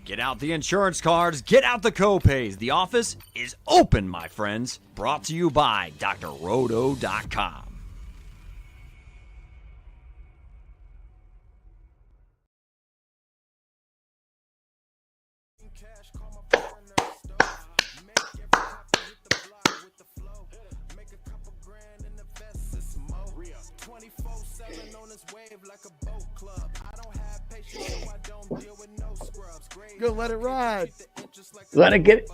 Get out the insurance cards, get out the copays. The office is open, my friends. Brought to you by drroto.com. Go, let it ride. Let it get it.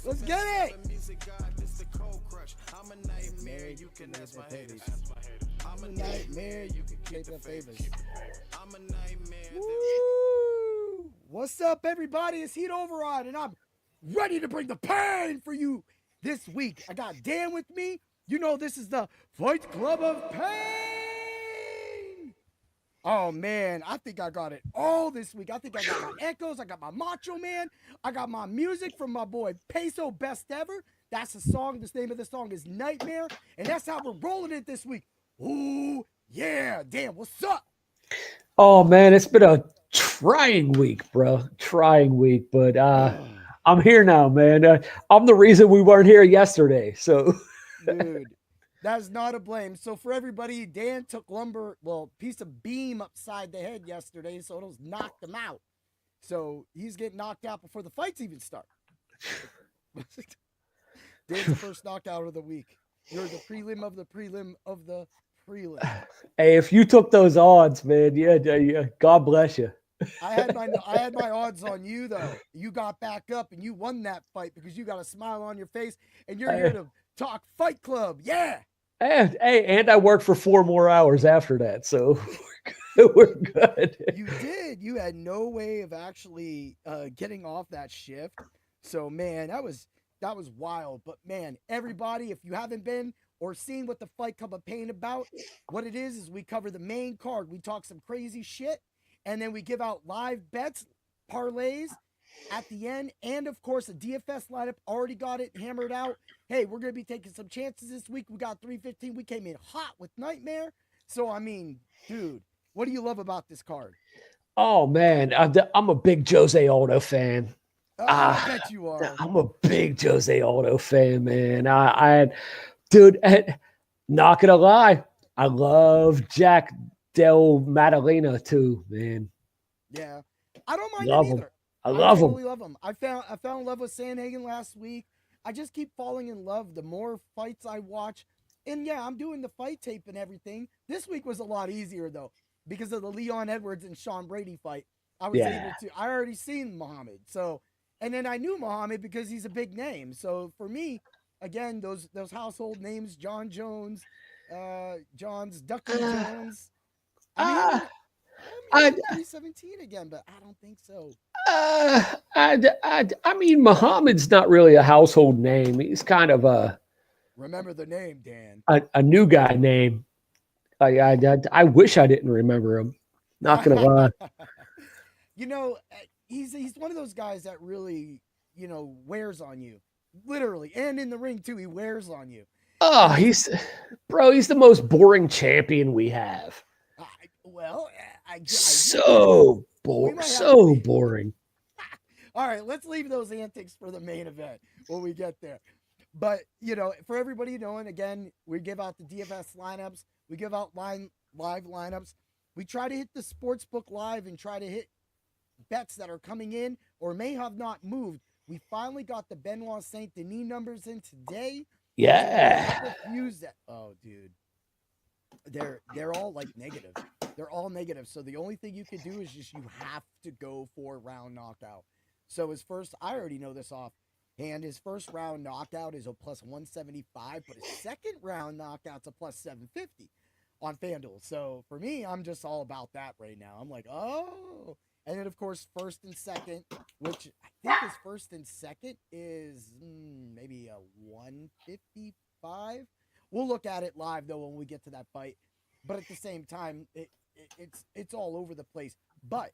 Let's get it. I'm a nightmare. You can keep the favors. Woo! What's up, everybody? It's Heat Override, and I'm ready to bring the pain for you this week. I got Dan with me. You know this is the Fight Club of Pain. Oh, man, I think I got it all this week. I think I got my echoes. I got my Macho Man. I got my music from my boy Peso Best Ever. That's the song. The name of the song is Nightmare. And that's how we're rolling it this week. Ooh, yeah. Damn, what's up? Oh, man, it's been a trying week, bro. Trying week. But I'm here now, man. I'm the reason we weren't here yesterday. So, dude. That's not a blame. So for everybody, Dan took piece of beam upside the head yesterday, so it knocked him out. So he's getting knocked out before the fights even start. Dan's first knockout of the week. You're the prelim of the prelim of the prelim. Hey, if you took those odds, man, yeah, God bless you. I had my odds on you though. You got back up and you won that fight because you got a smile on your face and you're here to talk Fight Club. Yeah. And I worked for 4 more hours after that, so we're good. You did. You had no way of actually getting off that shift. So, man, that was wild. But, man, everybody, if you haven't been or seen what the Fight Club of Pain about, what it is we cover the main card. We talk some crazy shit, and then we give out live bets, parlays at the end, and of course a DFS lineup. Already got it hammered out. Hey, we're gonna be taking some chances this week. We got 315. We came in hot with Nightmare. So I mean, dude, what do you love about this card? Oh man, I'm a big Jose Aldo fan. I bet you are. I'm a big Jose Aldo fan, man. Not gonna lie, I love Jack Della Maddalena too, man. Yeah, I don't mind him either. I love him. I fell in love with Sandhagen last week. I just keep falling in love the more fights I watch. And yeah, I'm doing the fight tape and everything. This week was a lot easier though because of the Leon Edwards and Sean Brady fight. I already seen Muhammed. So, and then I knew Muhammed because he's a big name. So for me, again, those household names, John Jones, Ducky Jones. I 317 again, but I don't think so. I mean, Muhammad's not really a household name. He's kind of remember the name, Dan. A new guy name. I wish I didn't remember him. Not gonna lie. You know, he's one of those guys that really, wears on you, literally, and in the ring too. He wears on you. Oh, he's the most boring champion we have. So boring. All right, let's leave those antics for the main event when we get there. But, for everybody knowing, again, we give out the DFS lineups. We give out live lineups. We try to hit the sportsbook live and try to hit bets that are coming in or may have not moved. We finally got the Benoit Saint Denis numbers in today. Yeah. Use that. Oh, dude. They're all like negative. They're all negative. So the only thing you can do is you have to go for round knockout. So I already know this offhand. His first round knockout is a plus 175, but his second round knockout's a plus 750 on FanDuel. So for me, I'm just all about that right now. I'm like, oh. And then, of course, first and second, which I think his first and second is maybe a 155. We'll look at it live, though, when we get to that fight. But at the same time, it's all over the place. But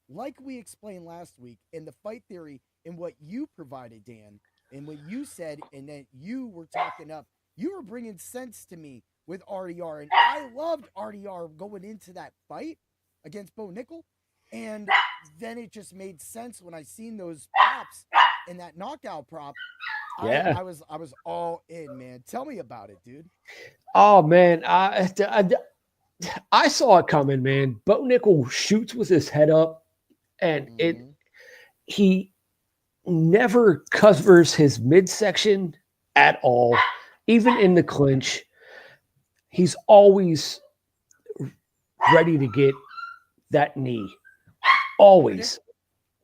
like we explained last week in the fight theory and what you provided, Dan, and what you said, and then you were talking up, you were bringing sense to me with RDR. And I loved RDR going into that fight against Bo Nickel. And then it just made sense when I seen those props in that knockout prop. Yeah. I was all in, man. Tell me about it, dude. Oh man, I saw it coming, man. Bo Nickel shoots with his head up, and Mm-hmm. he never covers his midsection at all, even in the clinch. He's always ready to get that knee. Always.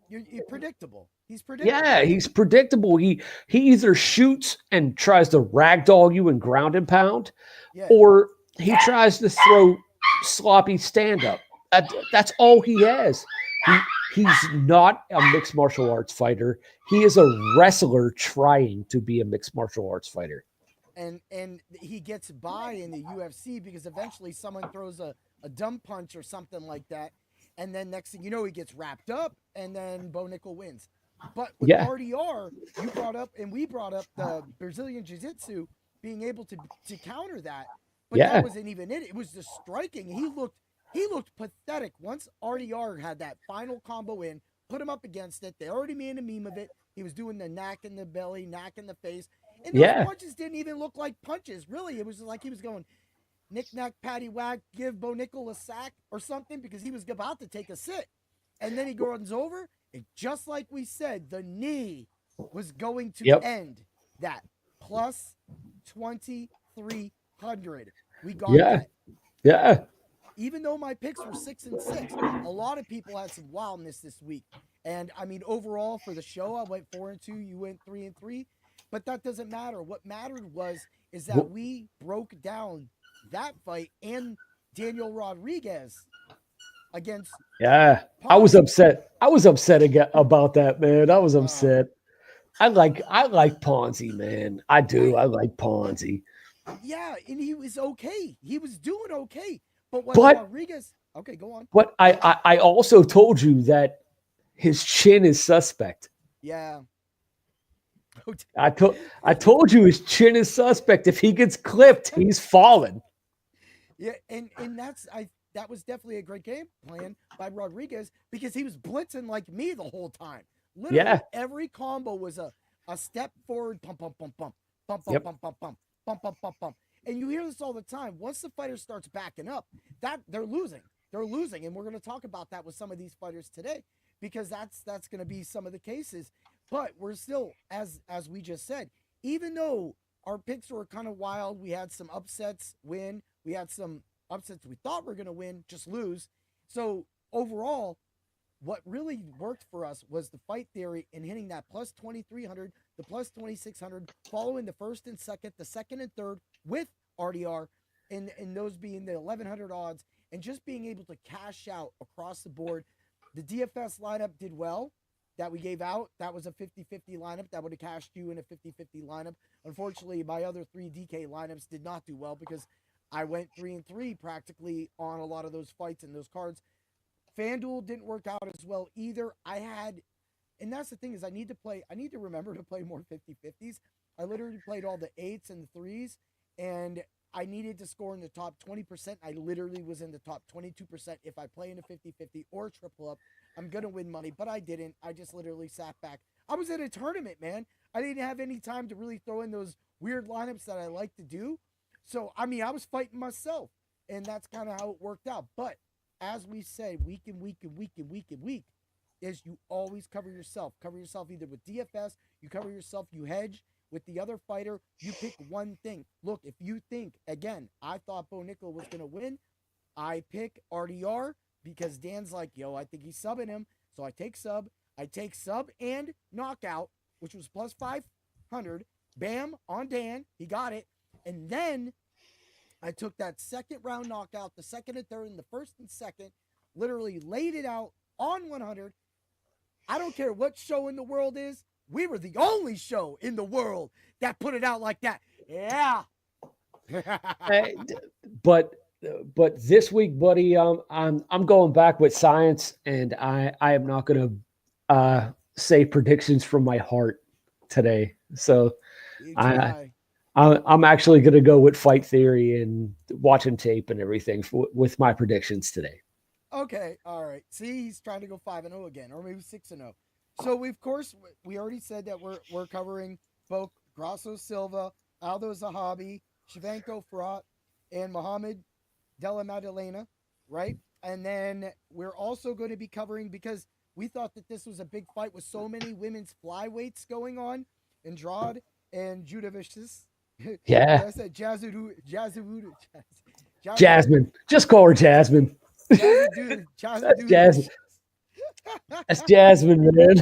You're predictable. He's predictable. Yeah, he's predictable. He either shoots and tries to ragdoll you and ground and pound, Yeah. or he tries to throw sloppy stand up. That's all he has. He's not a mixed martial arts fighter. He is a wrestler trying to be a mixed martial arts fighter. And he gets by in the UFC because eventually someone throws a dumb punch or something like that, and then next thing you know he gets wrapped up, and then Bo Nickel wins. But with Yeah. RDR, you brought up and we brought up the Brazilian Jiu-Jitsu being able to counter that, but Yeah. that wasn't even it. It was the striking. He looked pathetic once RDR had that final combo in, put him up against it. They already made a meme of it. He was doing the knack in the belly, knack in the face. And those Yeah. punches didn't even look like punches. Really, it was like he was going knick knack patty whack, give Bo Nickel a sack or something because he was about to take a sit. And then he runs over, and just like we said, the knee was going to end that plus 2,300. We got that. Yeah. Even though my picks were 6 and 6, a lot of people had some wildness this week. And I mean, overall for the show, I went 4 and 2. You went 3 and 3. But that doesn't matter. What mattered is that we broke down that fight and Daniel Rodriguez against. Yeah. Ponzi. I was upset. About that, man. I was upset. I like Ponzi, man. I do. I like Ponzi. Yeah, and he was okay. He was doing okay. But Rodriguez. Okay, go on. But I also told you that his chin is suspect. Yeah. I told you his chin is suspect. If he gets clipped, he's falling. Yeah, and that was definitely a great game plan by Rodriguez because he was blitzing like me the whole time. Literally, every combo was a step forward, pump, pump, pump, pump, pump, pump, pump, pump, pump, pump, pump, pump, pump. And you hear this all the time. Once the fighter starts backing up, that they're losing. They're losing, and we're going to talk about that with some of these fighters today because that's going to be some of the cases. But we're still, as we just said, even though our picks were kind of wild, we had some upsets win. We had some upsets we thought were going to win, just lose. So overall, what really worked for us was the fight theory and hitting that plus 2,300, the plus 2,600, following the first and second, the second and third with RDR, and those being the 1,100 odds, and just being able to cash out across the board. The DFS lineup did well. That we gave out, that was a 50-50 lineup. That would have cashed you in a 50-50 lineup. Unfortunately, my other 3 DK lineups did not do well because I went 3 and 3 practically on a lot of those fights and those cards. FanDuel didn't work out as well either. And that's the thing is I need to remember to play more 50-50s. I literally played all the 8s and the 3s, and I needed to score in the top 20%. I literally was in the top 22%. If I play in a 50-50 or triple up, I'm going to win money, but I didn't. I just literally sat back. I was at a tournament, man. I didn't have any time to really throw in those weird lineups that I like to do. So, I mean, I was fighting myself, and that's kind of how it worked out. But as we say, week and week and week and week and week, is you always cover yourself. Cover yourself either with DFS, you cover yourself, you hedge. With the other fighter, you pick one thing. Look, if you think, again, I thought Bo Nickel was going to win, I pick RDR because Dan's like, yo, I think he's subbing him. So I take sub and knockout, which was plus 500. Bam, on Dan. He got it. And then I took that second round knockout, the second and third, and the first and second, literally laid it out on 100. I don't care what show in the world is. We were the only show in the world that put it out like that. Yeah. But this week, buddy, I'm going back with science, and I am not going to say predictions from my heart today. So I'm actually going to go with fight theory and watching tape and everything with my predictions today. Okay, all right. See, he's trying to go 5-0 again, or maybe 6-0. So we, of course, we already said that we're covering both Grasso Silva, Aldo Zahabi, Shevchenko Frost, and Muhammed Della Maddalena, right? And then we're also going to be covering, because we thought that this was a big fight with so many women's flyweights going on, Andrade and Judavicius. Yeah. I said Jazudu, Jasmine. Just call her Jasmine. That's Jasmine. That's Jasmine, man.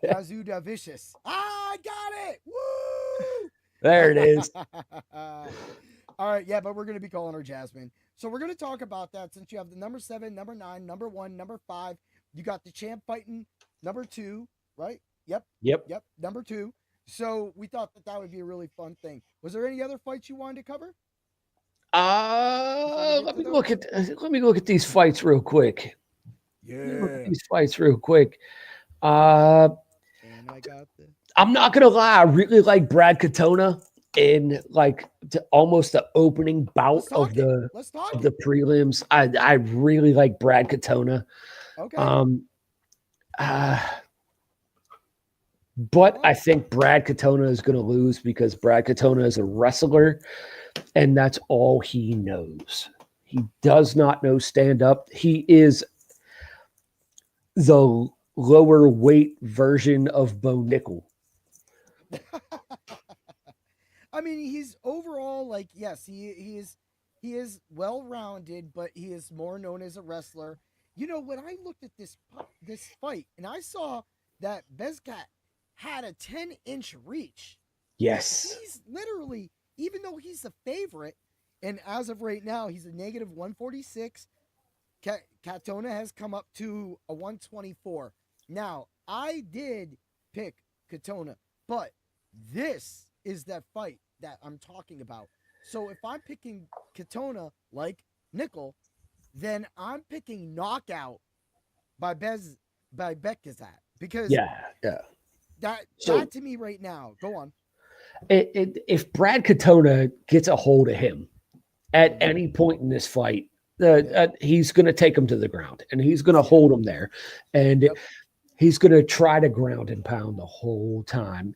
Jazuda Vicious. I got it. Woo! There it is. All right, yeah, but we're going to be calling her Jasmine. So we're going to talk about that, since you have the number 7, number 9, number 1, number 5. You got the champ fighting number 2, right? Yep. Number 2. So we thought that would be a really fun thing. Was there any other fights you wanted to cover? Let me look at these fights real quick. Yeah. These fights real quick. I'm not gonna lie, I really like Brad Katona in almost the opening bout of the prelims. I really like Brad Katona. Okay. But I think Brad Katona is going to lose, because Brad Katona is a wrestler, and that's all he knows. He does not know stand up. He is the lower weight version of Bo Nickel. I mean, he's overall yes, he is well rounded, but he is more known as a wrestler. You know, when I looked at this fight and I saw that Bezcat had a 10-inch reach. Yes. He's literally, even though he's the favorite, and as of right now, he's a negative 146. Katona has come up to a 124. Now, I did pick Katona, but this is that fight that I'm talking about. So if I'm picking Katona like Nickel, then I'm picking knockout by Bekazat, because that to me right now. Go on. If Brad Katona gets a hold of him at any point in this fight, he's going to take him to the ground, and he's going to hold him there, and he's going to try to ground and pound the whole time.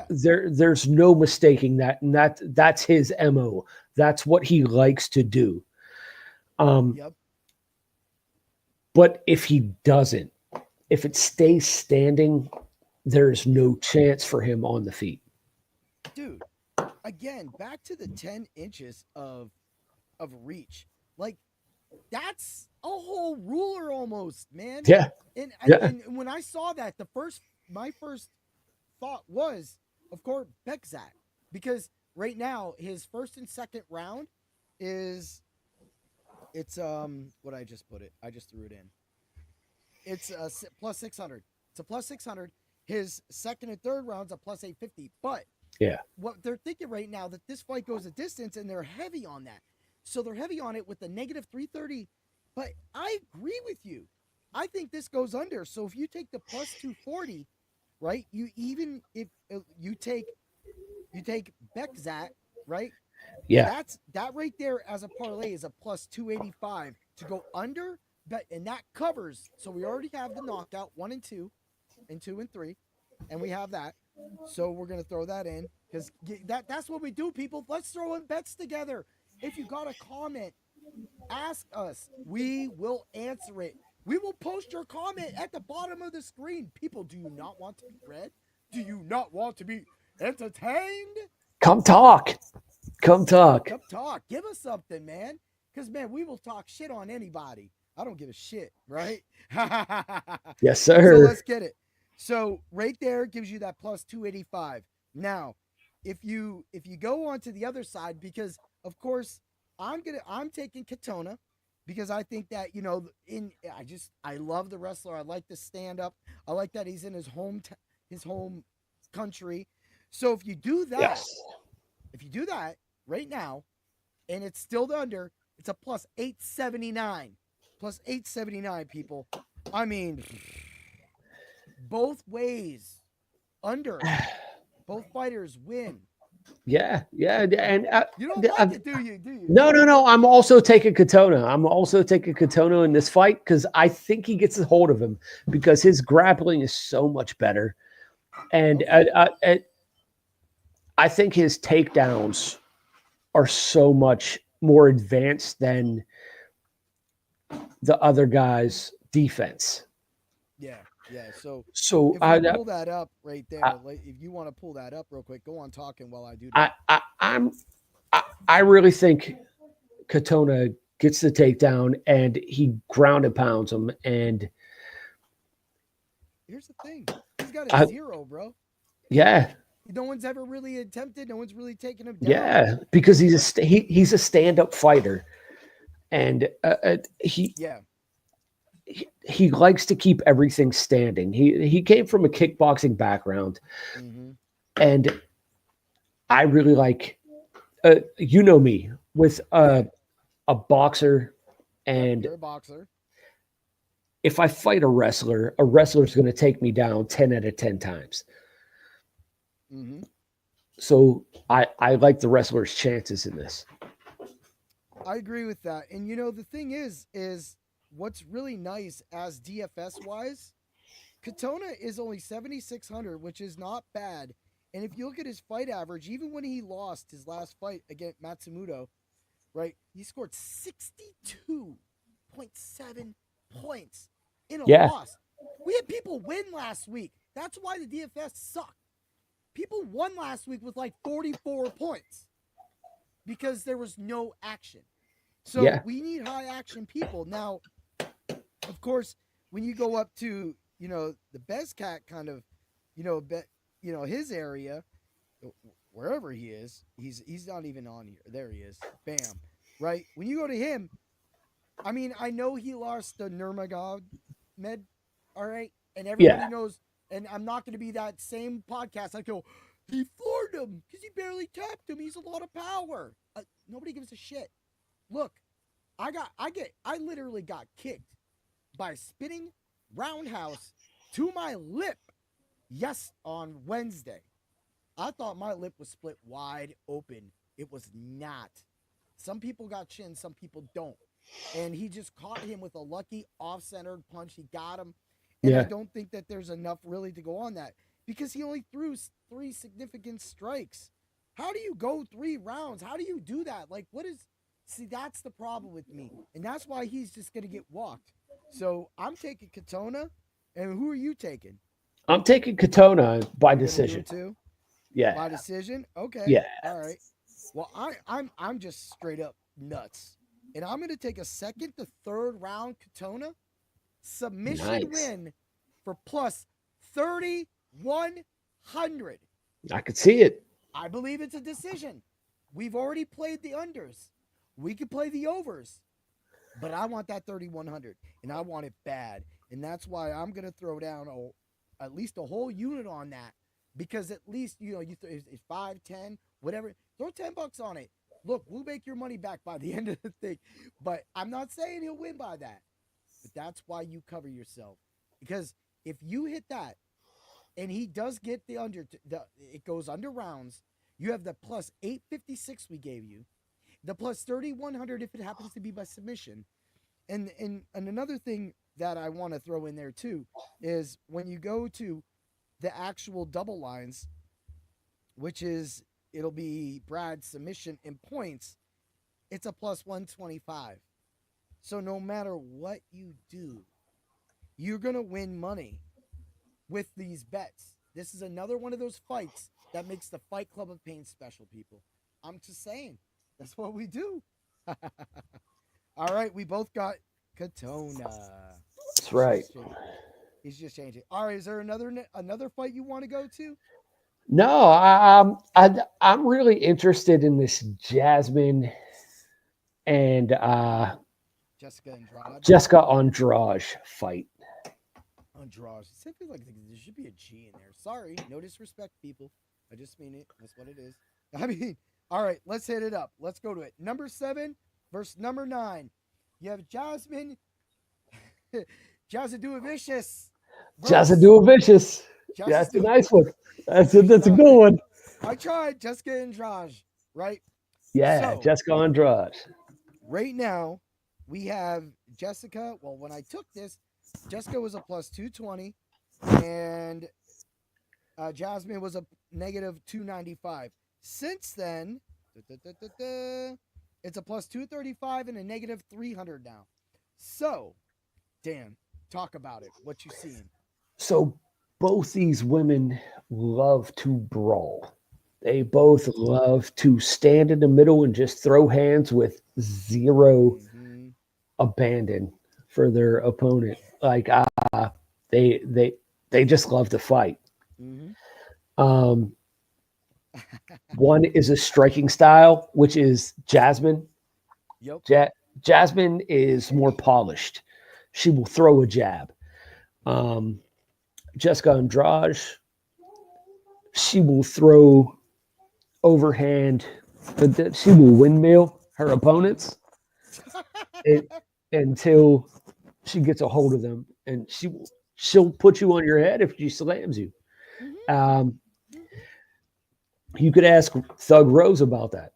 There's no mistaking that, and that's his MO. That's what he likes to do. But if he doesn't, if it stays standing, there's no chance for him on the feet. Dude, again, back to the 10 inches of reach. That's a whole ruler almost, man. Yeah. And when I saw that, my first thought was, of course, Bekzat, because right now his first and second round it's what I just put it. I just threw it in. It's a plus 600. It's a plus 600. His second and third rounds a plus 850. But what they're thinking right now, that this fight goes a distance, and they're heavy on that. So they're heavy on it with the negative 330. But I agree with you. I think this goes under. So if you take the plus 240, right? If you take Bekzat, right? Yeah. That right there as a parlay is a plus 285 to go under. And that covers. So we already have the knockout 1 and 2, and 2 and 3, and we have that. So we're gonna throw that in, because that's what we do, people. Let's throw in bets together. If you got a comment, ask us. We will answer it. We will post your comment at the bottom of the screen. People, do you not want to be read? Do you not want to be entertained? Come talk. Come talk. Give us something, man. Because, man, we will talk shit on anybody. I don't give a shit, right? Yes, sir. So let's get it. So right there gives you that plus 285. Now, if you go on to the other side, because of course I'm taking Katona, because I think that, I love the wrestler. I like the stand up. I like that he's in his home country. So if you do that right now, and it's still under, it's a plus 879. Plus 879, people. I mean, both ways under. Both fighters win. Yeah, and You don't like it, do you? Do you? no. I'm also taking Katona. I'm also taking Katona in this fight because I think he gets a hold of him because his grappling is so much better, and I think his takedowns are so much more advanced than the other guy's defense. Yeah. So If we pull that up right there, if you want to pull that up real quick, go on talking while I do that. I really think Katona gets the takedown and he ground and pounds him. And here's the thing: he's got a 0, bro. Yeah. No one's ever really attempted. No one's really taken him down. Yeah, because he's a stand-up fighter, and he likes to keep everything standing. He came from a kickboxing background, and I really like, you know me, with a boxer, and you're a boxer. If I fight a wrestler's going to take me down 10 out of 10 times. So I like the wrestler's chances in this. I agree with that. And the thing is what's really nice as DFS wise, Katona is only 7,600, which is not bad. And if you look at his fight average, even when he lost his last fight against Matsumoto, right, he scored 62.7 points in a loss. We had people win last week. That's why the DFS sucked. People won last week with like 44 points because there was no action. So we need high action people. Now, of course, when you go up to, the Bezcat kind of, his area, wherever he is, he's not even on here. There he is. Bam. Right? When you go to him, I mean, I know he lost the Nurmagomedov, all right? And everybody knows, and I'm not going to be that same podcast. I go, he floored him because he barely tapped him. He's a lot of power. Nobody gives a shit. Look, I literally got kicked by a spinning roundhouse to my lip. Yes, on Wednesday. I thought my lip was split wide open. It was not. Some people got chin, some people don't. And he just caught him with a lucky off-centered punch. He got him. And I don't think that there's enough really to go on that because he only threw 3 significant strikes. How do you go 3 rounds? How do you do that? Like, see, that's the problem with me. And that's why he's just going to get walked. So I'm taking Katona. And who are you taking? I'm taking Katona by decision. Too? Yeah. By decision? Okay. Yeah. All right. Well, I'm just straight up nuts. And I'm going to take a second to third round Katona submission win for plus 3,100. I could see it. I believe it's a decision. We've already played the unders. We could play the overs. But I want that 3,100, and I want it bad. And that's why I'm going to throw down at least a whole unit on that. Because at least, it's 5, 10, whatever. Throw $10 on it. Look, we'll make your money back by the end of the thing. But I'm not saying he'll win by that. But that's why you cover yourself. Because if you hit that, and he does get the under, it goes under rounds, you have the plus 856 we gave you, the plus 3,100 if it happens to be by submission. And another thing that I want to throw in there too is when you go to the actual double lines, which is, it'll be Brad's submission in points, it's a plus 125. So no matter what you do, you're going to win money with these bets. This is another one of those fights that makes the Fight Club of Pain special, people. I'm just saying. That's what we do. All right, we both got Katona. That's right. He's just changing. All right, is there another fight you want to go to? No, I'm really interested in this Jasmine and Jessica Andrade fight. Andrade. It feels like there should be a G in there. Sorry, no disrespect, people. I just mean it. That's what it is. I mean, all right, let's hit it up. Let's go to it. Number 7 versus number 9. You have Jasmine Jazadua Vicious. That's a nice one. That's a good one. I tried Jessica Andrade, right? Yeah, So Jessica Andrade. right now, we have Jessica. Well, when I took this, Jessica was a plus 220, and Jasmine was a negative 295. Since then, it's a plus 235 and a negative 300 now. So, Dan, talk about it. What you seeing? So both these women love to brawl. They both love to stand in the middle and just throw hands with zero Mm-hmm. abandon for their opponent. Like they they they just love to fight. Mm-hmm. Um, one is a striking style, which is Jasmine. Yep. Ja- Jasmine is more polished. She will throw a jab. Um, Jessica Andrade, she will throw overhand, but she will windmill her opponents it, until she gets a hold of them, and she'll put you on your head if she slams you. Mm-hmm. Um, you could ask Thug Rose about that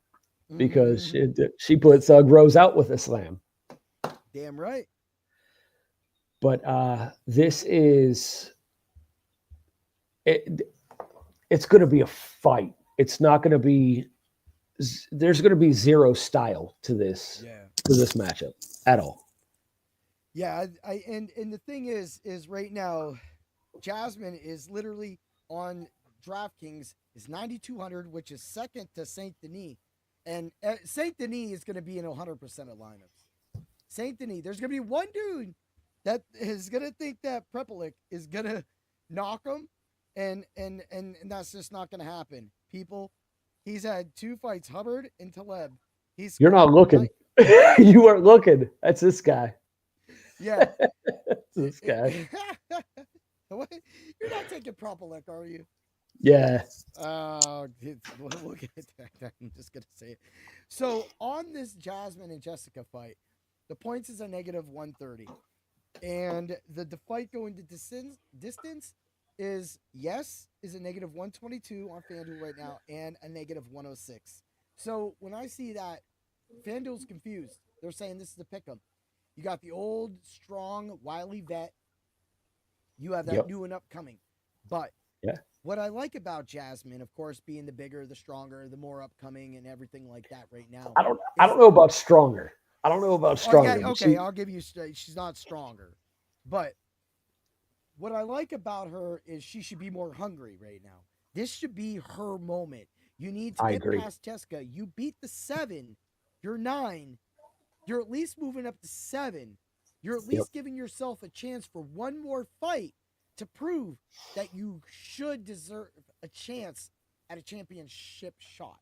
because Mm-hmm. she put Thug Rose out with a slam. Damn right. But this is it. It's going to be a fight. It's not going to be. There's going to be zero style to this Yeah. matchup at all. Yeah. And the thing is right now, Jasmine is literally on DraftKings is 9,200, which is second to Saint Denis, and Saint Denis is going to be in 100% of lineups. Saint Denis, there's going to be one dude that is going to think that Prepelic is going to knock him, and that's just not going to happen. People, he's had 2 fights, Hubbard and Taleb. He's You're not looking. You weren't looking. That's this guy. Yeah. That's this guy. What? You're not taking Prepelic, are you? Yeah. Look at that. I'm just gonna say it. So on this Jasmine and Jessica fight, the points is a negative 130, and the fight going to distance is a negative 122 on FanDuel right now, and a negative 106. So when I see that, FanDuel's confused. They're saying this is a pick'em. You got the old, strong, wily vet. You have that new and upcoming, but yeah. What I like about Jasmine, of course, being the bigger, the stronger, the more upcoming, and everything like that right now. I don't know about stronger. I don't know about stronger. Yeah, okay, I'll give you. She's not stronger, but what I like about her is she should be more hungry right now. This should be her moment. You need to get past Jessica. You beat the 7. You're 9. You're at least moving up to 7. You're at least giving yourself a chance for one more fight to prove that you should deserve a chance at a championship shot.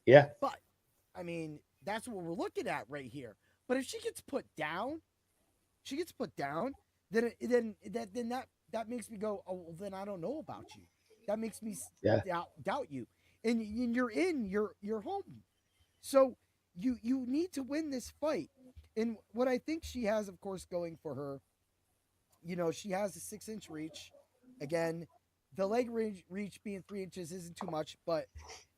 Yeah. But, I mean, that's what we're looking at right here. But if she gets put down, then that makes me go, oh, well, then I don't know about you. That makes me doubt you. And you're home. So you need to win this fight. And what I think she has, of course, going for her, she has a 6-inch reach. Again, the leg reach being 3 inches isn't too much, but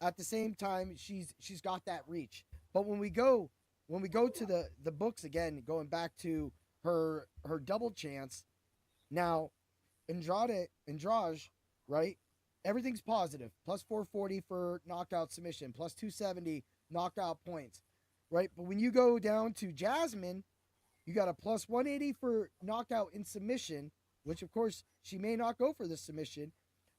at the same time, she's got that reach. But when we go to the books again, going back to her double chance, now Andrade, right? Everything's positive. Plus 440 for knockout submission, plus 270 knockout points, right? But when you go down to Jasmine, you got a plus 180 for knockout in submission, which of course she may not go for the submission.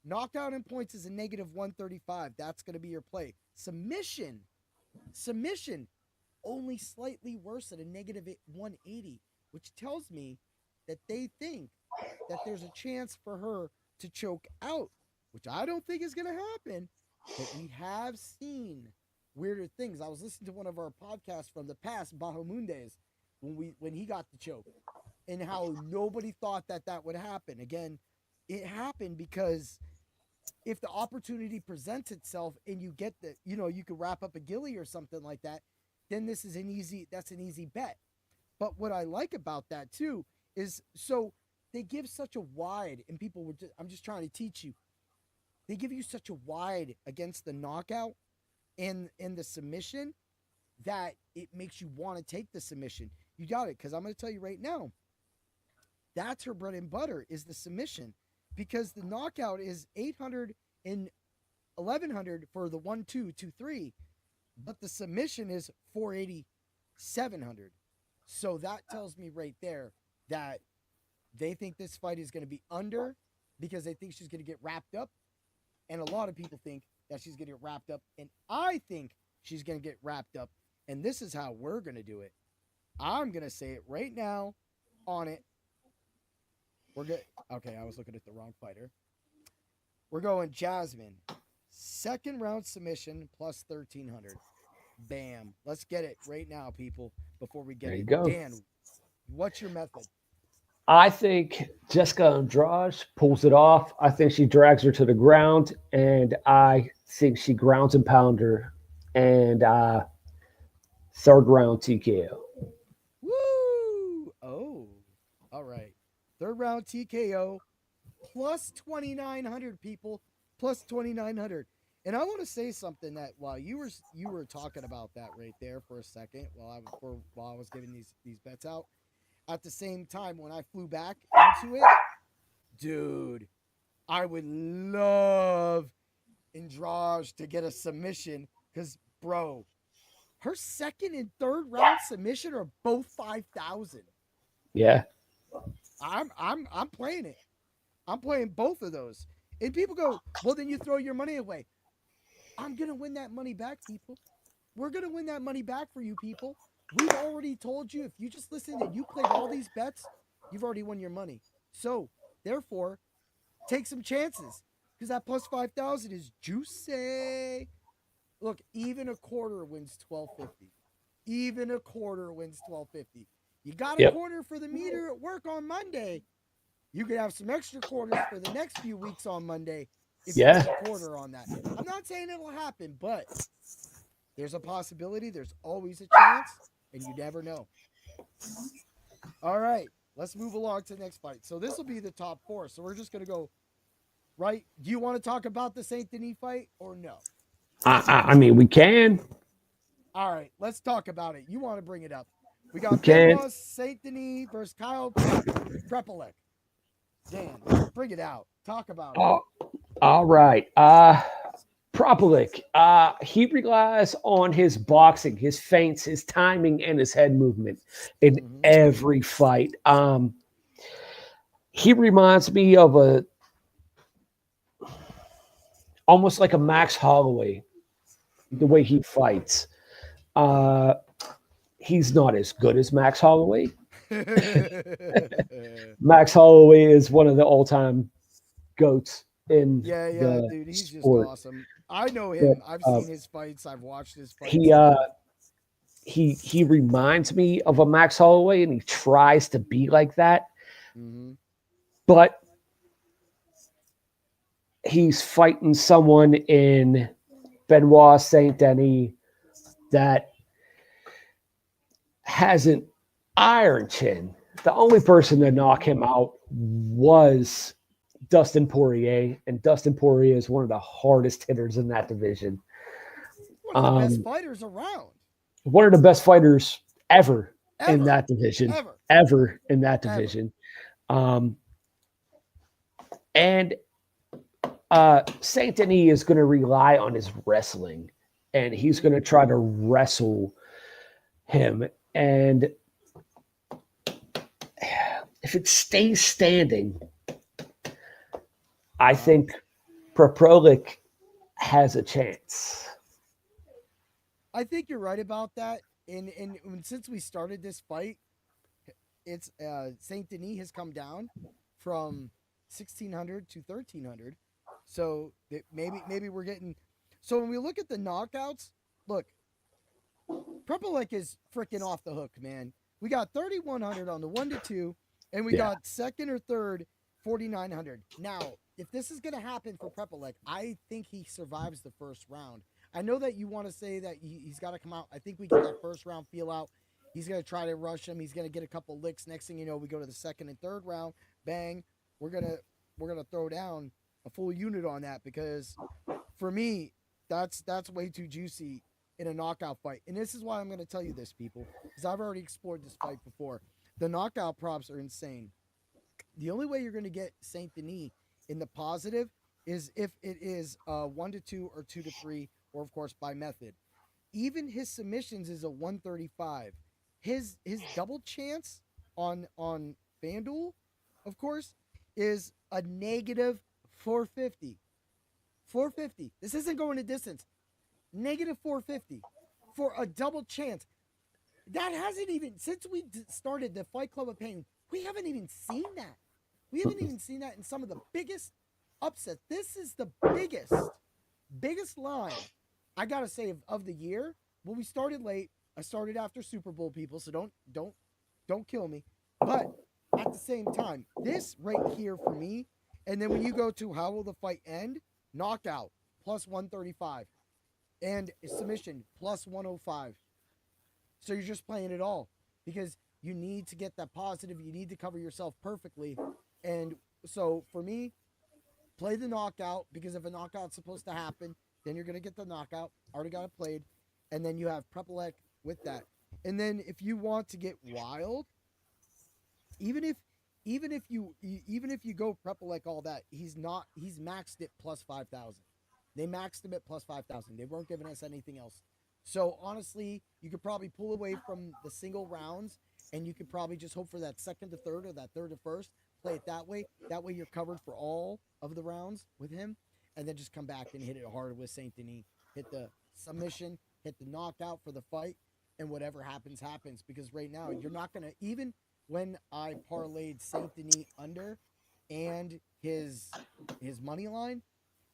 Knockout in points is a negative 135. That's going to be your play. Submission, only slightly worse at a negative 180, which tells me that they think that there's a chance for her to choke out, which I don't think is going to happen. But we have seen weirder things. I was listening to one of our podcasts from the past, Bahamundes, when he got the choke, and how nobody thought that would happen. Again, it happened because if the opportunity presents itself and you get you could wrap up a gilly or something like that, then that's an easy bet. But what I like about that too is, so they give such a wide, and I'm just trying to teach you. they give you such a wide against the knockout and the submission that it makes you want to take the submission. You got it, because I'm going to tell you right now, that's her bread and butter is the submission, because the knockout is 800 and 1100 for the 1-2, 2-3, but the submission is 480, 700. So that tells me right there that they think this fight is going to be under because they think she's going to get wrapped up. And a lot of people think that she's going to get wrapped up. And I think she's going to get wrapped up. And this is how we're going to do it. I'm going to say it right now on it. We're good. Okay, I was looking at the wrong fighter. We're going Jasmine. Second round submission plus 1,300. Bam. Let's get it right now, people, before we get There it. you go. Dan, what's your method? I think Jessica Andrade pulls it off. I think she drags her to the ground, and I think she grounds and pounds her. And third round TKO. Woo! Oh, all right. Third round TKO plus 2,900, people. Plus 2,900. And I want to say something that while you were talking about that right there for a second, while I was giving these bets out, at the same time when I flew back into it, dude, I would love Andrade to get a submission because, bro, her second and third round submission are both 5,000. Yeah. I'm playing it. I'm playing both of those. And people go, well, then you throw your money away. I'm going to win that money back, people. We're going to win that money back for you, people. We've already told you, if you just listen and you played all these bets, you've already won your money. So, therefore, take some chances because that plus 5,000 is juicy. Look, even a quarter wins 1,250. Even a quarter wins 1,250. You got a quarter for the meter at work on Monday. You could have some extra quarters for the next few weeks on Monday if you get a quarter on that. I'm not saying it'll happen, but there's a possibility. There's always a chance, and you never know. All right, let's move along to the next fight. So this will be the top four. So we're just going to go right. Do you want to talk about the Saint Denis fight or no? I mean, we can. All right, let's talk about it. You want to bring it up. We got Benoit Saint Denis versus Kyle Prepolek. Dan, bring it out. Talk about it. All right. Prepolek, he relies on his boxing, his feints, his timing, and his head movement in every fight. He reminds me of almost like a Max Holloway, the way he fights. He's not as good as Max Holloway. Max Holloway is one of the all-time GOATs in the dude, he's sport. Just awesome. I know him. I've seen his fights. I've watched his fights. He reminds me of a Max Holloway, and he tries to be like that. But he's fighting someone in Benoit Saint Denis that has an iron chin. The only person to knock him out was Dustin Poirier, and Dustin Poirier is one of the hardest hitters in that division. One of the best fighters around. One of the best fighters ever in that division. Ever in that division. And Saint Denis is going to rely on his wrestling, and he's going to try to wrestle him. And if it stays standing, I think Prepolek has a chance. I think you're right about that. And since we started this fight, it's Saint Denis has come down from 1,600 to 1,300. So maybe we're getting. So when we look at the knockouts, look, Prepolek is freaking off the hook, man. We got 3,100 on the 1-2, and we got second or third 4,900. Now, if this is going to happen for Prepolek, I think he survives the first round. I know that you want to say that he's got to come out. I think we get that first round feel out. He's going to try to rush him. He's going to get a couple licks. Next thing you know, we go to the second and third round. Bang. We're gonna throw down. a full unit on that, because for me, that's way too juicy in a knockout fight. And this is why I'm going to tell you this, people, because I've already explored this fight before. The knockout props are insane. The only way you're going to get Saint Denis in the positive is if it is 1-2 or 2-3, or of course by method. Even his submissions is a 135. His double chance on FanDuel, of course, is a negative 450. 450. This isn't going to distance. Negative 450 for a double chance. That hasn't even, since we started the Fight Club of Pain, we haven't even seen that. We haven't even seen that in some of the biggest upsets. This is the biggest line, I gotta say, of the year. Well, we started late. I started after Super Bowl, people, so don't kill me. But at the same time, this right here for me, and then when you go to how will the fight end, knockout plus 135, and submission plus 105. So you're just playing it all because you need to get that positive. You need to cover yourself perfectly. And so for me, play the knockout, because if a knockout's supposed to happen, then you're going to get the knockout. Already got it played. And then you have Prepelec with that. And then if you want to get wild, even if you go Prepelec all that, he's maxed it plus 5,000. They maxed him at plus 5,000. They weren't giving us anything else. So honestly, you could probably pull away from the single rounds, and you could probably just hope for that second to third or that third to first. Play it that way. That way you're covered for all of the rounds with him, and then just come back and hit it hard with Saint Denis. Hit the submission, hit the knockout for the fight, and whatever happens, happens. Because right now, you're not going to, even when I parlayed Saint Denis under and his money line,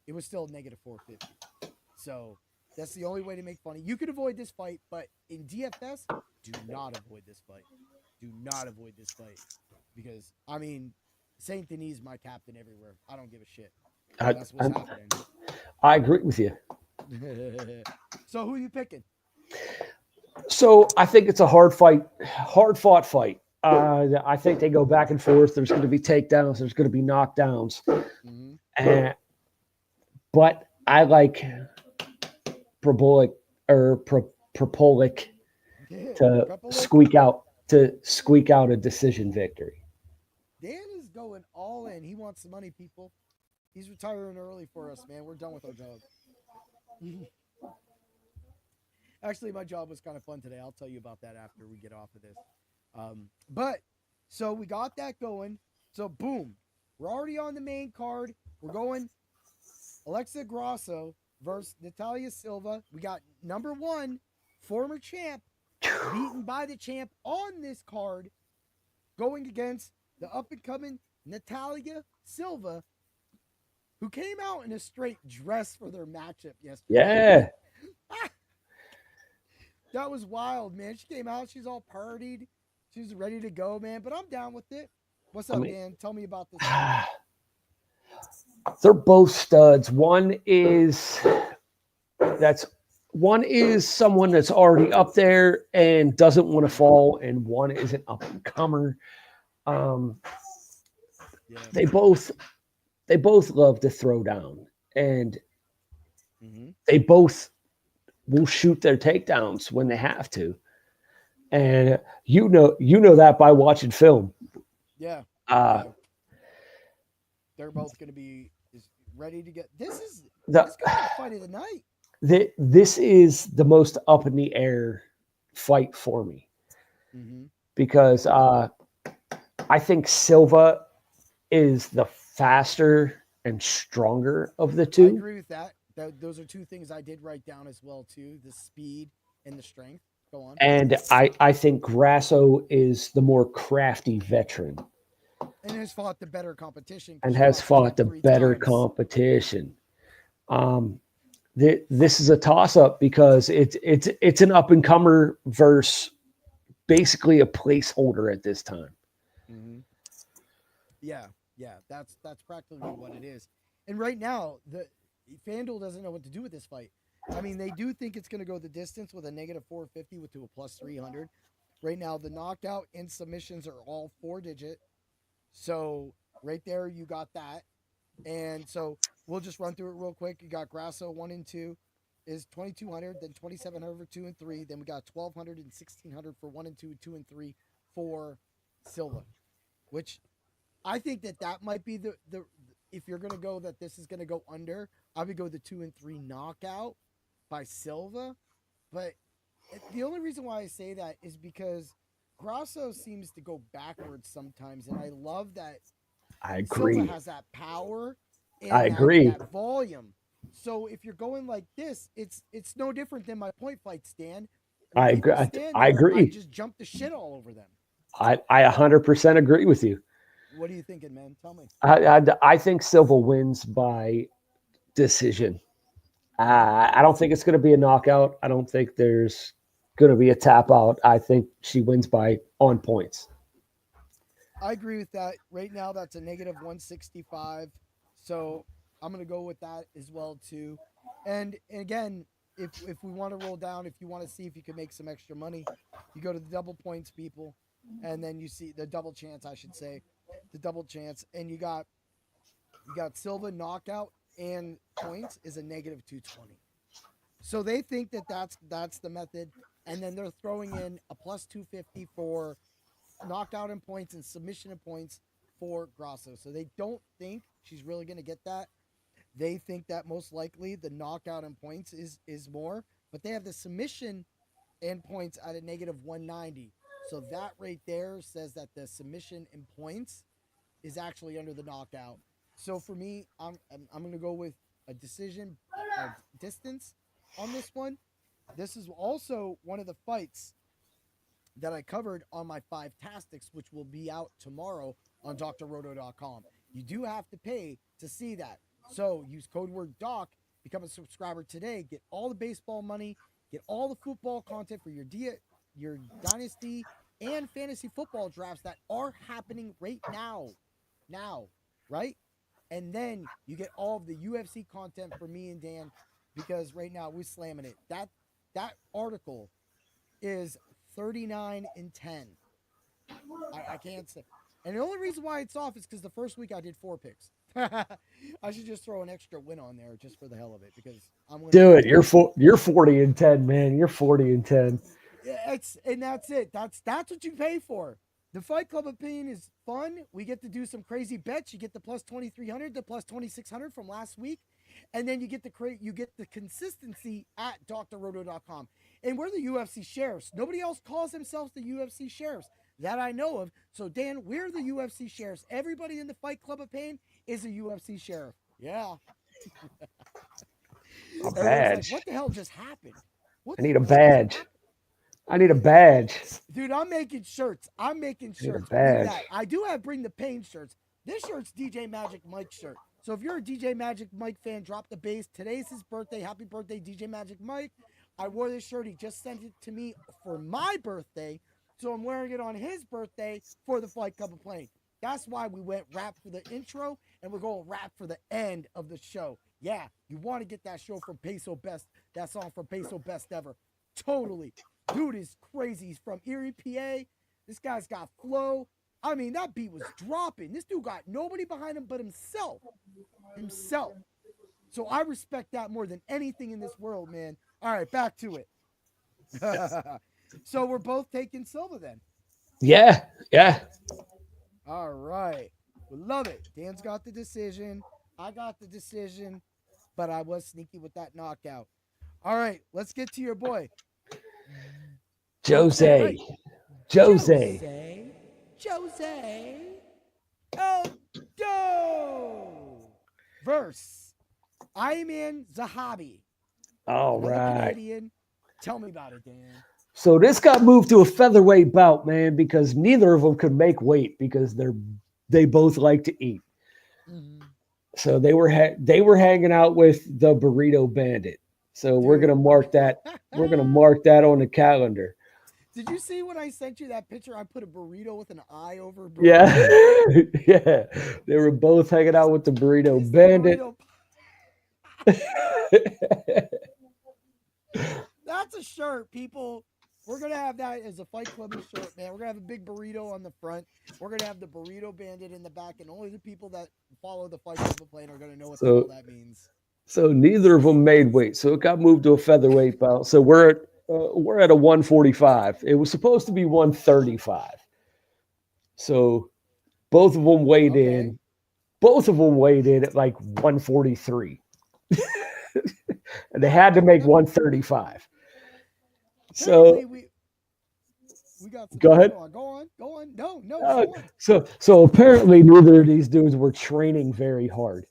it was still negative 450. So that's the only way to make money. You could avoid this fight, but in DFS, do not avoid this fight. Do not avoid this fight. Because, I mean, Saint Denis is my captain everywhere. I don't give a shit. That's what's happening. I agree with you. So who are you picking? So I think it's a hard-fought fight. I think they go back and forth. There's going to be takedowns. There's going to be knockdowns. Mm-hmm. But I like Prepelec to squeak out a decision victory. Dan is going all in. He wants the money, people. He's retiring early for us, man. We're done with our job. Actually, my job was kind of fun today. I'll tell you about that after we get off of this. But so we got that going. So boom, we're already on the main card. We're going Alexa Grasso versus Natalia Silva. We got number one, former champ, beaten by the champ on this card, going against the up-and-coming Natalia Silva, who came out in a straight dress for their matchup yesterday. Yeah. That was wild, man. She came out. She's all partied. She's ready to go, man. But I'm down with it. What's up, Dan? Tell me about this. They're both studs. One is someone that's already up there and doesn't want to fall, and one is an up-and-comer. They both love to throw down, and they both will shoot their takedowns when they have to. And you know that by watching film. Yeah. They're both going to be ready to get. This is the fight of the night. This is the most up in the air fight for me, because I think Silva is the faster and stronger of the two. I agree with that. Those are two things I did write down as well too: the speed and the strength. Go on. And I think Grasso is the more crafty veteran. And has fought the better competition. This is a toss-up because it's an up-and-comer versus basically a placeholder at this time. Yeah, that's practically what it is. And right now, the FanDuel doesn't know what to do with this fight. I mean, they do think it's going to go the distance with a negative 450 to a plus 300. Right now, the knockout and submissions are all 4-digit. So right there, you got that. And so we'll just run through it real quick. You got Grasso 1 and 2 is 2,200, then 2,700 for 2 and 3. Then we got 1,200 and 1,600 for 1 and 2, 2 and 3 for Silva, which I think that might be the if you're gonna go that this is gonna go under, I would go the 2 and 3 knockout by Silva. But the only reason why I say that is because Grasso seems to go backwards sometimes, and I love that I agree. Silva has that power and I agree. that volume. So if you're going like this, it's no different than my point fights, Dan. I agree. I agree. I just jump the shit all over them. I 100% agree with you. What are you thinking, man? Tell me. I think Silva wins by decision. I don't think it's going to be a knockout. I don't think there's going to be a tap out. I think she wins by on points. I agree with that. Right now, that's a negative 165. So I'm going to go with that as well, too. And again, if we want to roll down, if you want to see if you can make some extra money, you go to the double points, people. And then you see the double chance, I should say. The double chance. And you got Silva knockout and points is a negative 220. So they think that that's the method. And then they're throwing in a plus 250 for knockout and points and submission and points for Grasso. So they don't think she's really going to get that. They think that most likely the knockout and points is more, but they have the submission and points at a negative 190. So that right there says that the submission and points is actually under the knockout. So for me, I'm going to go with a decision of distance on this one. This is also one of the fights that I covered on my 5 Tastics, which will be out tomorrow on drroto.com. You do have to pay to see that. So use code word DOC, become a subscriber today, get all the baseball money, get all the football content for your dynasty and fantasy football drafts that are happening right now, right? And then you get all of the UFC content for me and Dan, because right now we're slamming it. That article is 39 and 10. I can't say. And the only reason why it's off is because the first week I did 4 picks. I should just throw an extra win on there just for the hell of it, because I'm winning. Do it. You're 40 and 10, man. You're 40 and 10. Yeah, and that's it. That's what you pay for. The Fight Club opinion is fun. We get to do some crazy bets. You get the plus 2,300, the plus 2,600 from last week, and then you get the consistency at drroto.com. And we're the UFC sheriffs. Nobody else calls themselves the UFC sheriffs that I know of. So Dan, we're the UFC sheriffs. Everybody in the Fight Club of Pain is a UFC sheriff. Yeah. A badge. Like, what the hell just happened? I need a badge. I need a badge. Dude, I'm making shirts. I'm making shirts. I do have Bring the Pain shirts. This shirt's DJ Magic Mike shirt. So if you're a DJ Magic Mike fan, drop the bass. Today's his birthday. Happy birthday, DJ Magic Mike. I wore this shirt. He just sent it to me for my birthday. So I'm wearing it on his birthday for the Fight Club of Pain. That's why we went rap for the intro, and we're going rap for the end of the show. Yeah, you want to get that show from Peso Best, that song from Peso Best Ever. Totally. Dude is crazy. He's from Erie, PA. This guy's got flow. I mean, that beat was dropping. This dude got nobody behind him but himself. So I respect that more than anything in this world, man. All right, back to it. So we're both taking Silva then. Yeah. All right. We love it. Dan's got the decision. I got the decision, but I was sneaky with that knockout. All right, let's get to your boy. Jose. Aldo versus Ayman Zahabi. All right. Canadian. Tell me about it, Dan. So this got moved to a featherweight bout, man, because neither of them could make weight because they both like to eat. Mm-hmm. So they were hanging out with the Burrito Bandit. So we're gonna mark that. We're gonna mark that on the calendar. Did you see when I sent you that picture? I put a burrito with an eye over. Burrito. Yeah, yeah. They were both hanging out with the Burrito Bandit. That's a shirt, people. We're gonna have that as a Fight Club shirt, man. We're gonna have a big burrito on the front. We're gonna have the burrito bandit in the back, and only the people that follow the Fight Club plane are gonna know what the hell So that means. so neither of them made weight. So it got moved to a featherweight bout. So we're at a 145. It was supposed to be 135. So both of them weighed Okay. in. Both of them weighed in at like 143. And they had to make 135. Apparently, So we got some go info ahead. on. Go on. No, Uh, go on. so apparently neither of these dudes were training very hard.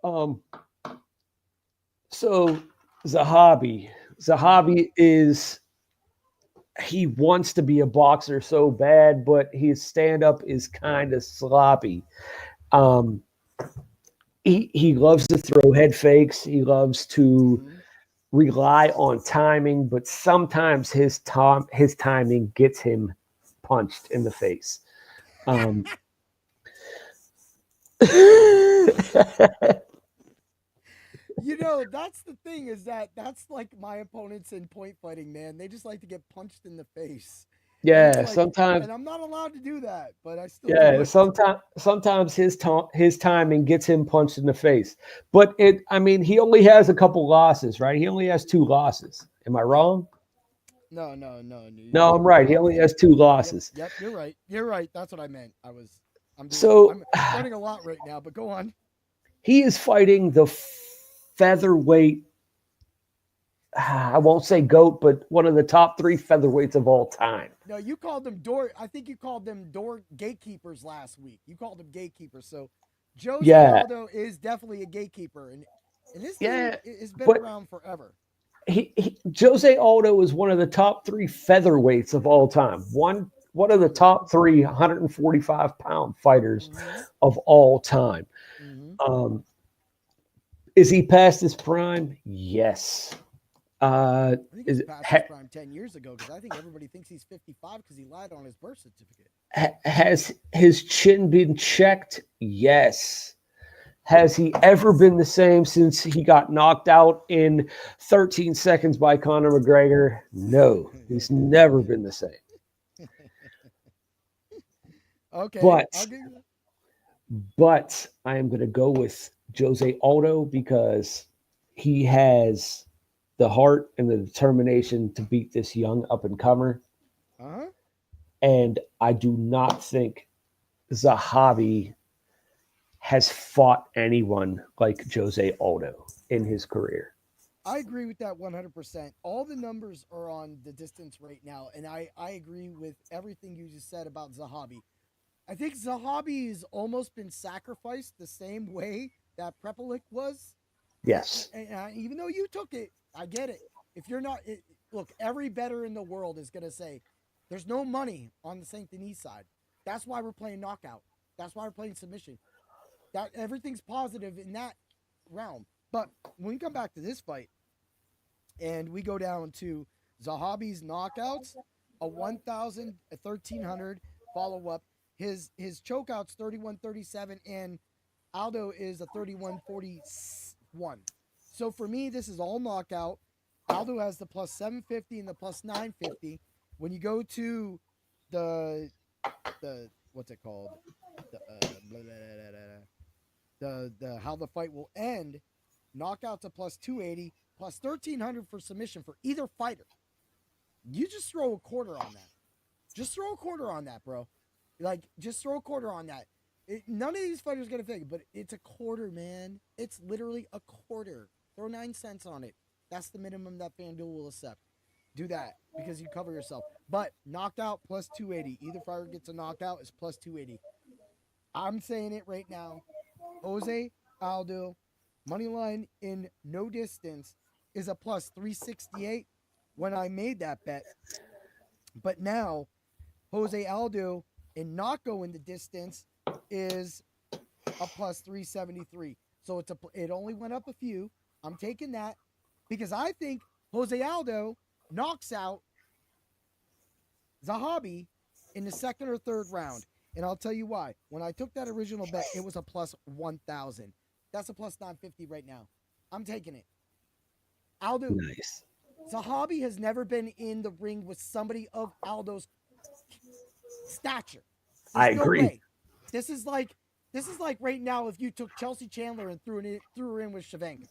Um, so Zahabi is he wants to be a boxer so bad, but his stand up is kind of sloppy. Um, he loves to throw head fakes. He loves to Mm-hmm. rely on timing, but sometimes his timing gets him punched in the face. Um, That's the thing is that's like my opponents in point fighting, man. They just like to get punched in the face. And it's yeah, like, sometimes and I'm not allowed to do that, but I still do yeah, it. sometimes his timing gets him punched in the face. But I mean, he only has a couple losses, right? He only has two losses. Am I Yep. wrong? No. No, I'm right. He only has two losses. Yep. You're right. You're right. That's what I meant. So I'm running a lot right now, but go on. he is fighting the featherweight. I won't say GOAT, but one of the top three featherweights of all time. No, you called them door. I think you called them door gatekeepers last week. You called them gatekeepers. So Jose Yeah, Aldo is definitely a gatekeeper, and this dude yeah, has been but around forever. Jose Aldo is one of the top three featherweights of all time. One of the top three 145-pound fighters Mm-hmm. of all time. Mm-hmm. Um, is he past his prime? Yes. I think he's Is past his prime 10 years ago because I think everybody thinks he's 55 because he lied on his birth certificate. has his chin been checked? Yes. Has he ever been the same since he got knocked out in 13 seconds by Conor McGregor? No, he's never been the same. Okay, But I'll give you that. but I am going to go with Jose Aldo because he has the heart and the determination to beat this young up and comer. Uh-huh. And I do not think Zahabi has fought anyone like Jose Aldo in his career. I agree with that 100%. All the numbers are on the distance right now, and I agree with everything you just said about Zahabi. I think Zahabi has almost been sacrificed the same way that Prepelic was. Yes. And even though you took it, I get it. If you're not, look, every bettor in the world is going to say there's no money on the Saint Denis side. That's why we're playing knockout. That's why we're playing submission. That everything's positive in that realm. But when we come back to this fight and we go down to Zahabi's knockouts, a 1,000, a 1,300 follow up. His chokeouts 31-37, and Aldo is a 31-41. So for me, this is all knockout. Aldo has the plus 750 and the plus 950. When you go to the what's it called? The blah, blah, blah, the how the fight will end, knockouts a plus 280, plus 1,300 for submission for either fighter. You just throw a quarter on that. Just throw a quarter on that, bro. Like, just throw a quarter on that. None of these fighters going to figure, but it's a quarter, man. It's literally a quarter. Throw 9 cents on it. That's the minimum that FanDuel will accept. Do that because you cover yourself. But knocked out plus 280. Either fighter gets a knockout is plus 280. I'm saying it right now. Jose Aldo, money line in no distance, is a plus 368 when I made that bet. But now, Jose Aldo and not go in the distance is a plus 373. So it only went up a few. I'm taking that because I think Jose Aldo knocks out Zahabi in the second or third round. And I'll tell you why. When I took that original bet, it was a plus 1,000. That's a plus 950 right now. I'm taking it. Aldo, Nice. Zahabi has never been in the ring with somebody of Aldo's stature. I There's no agree. way. This is like right now if you took Chelsea Chandler and threw her in with Shevchenko.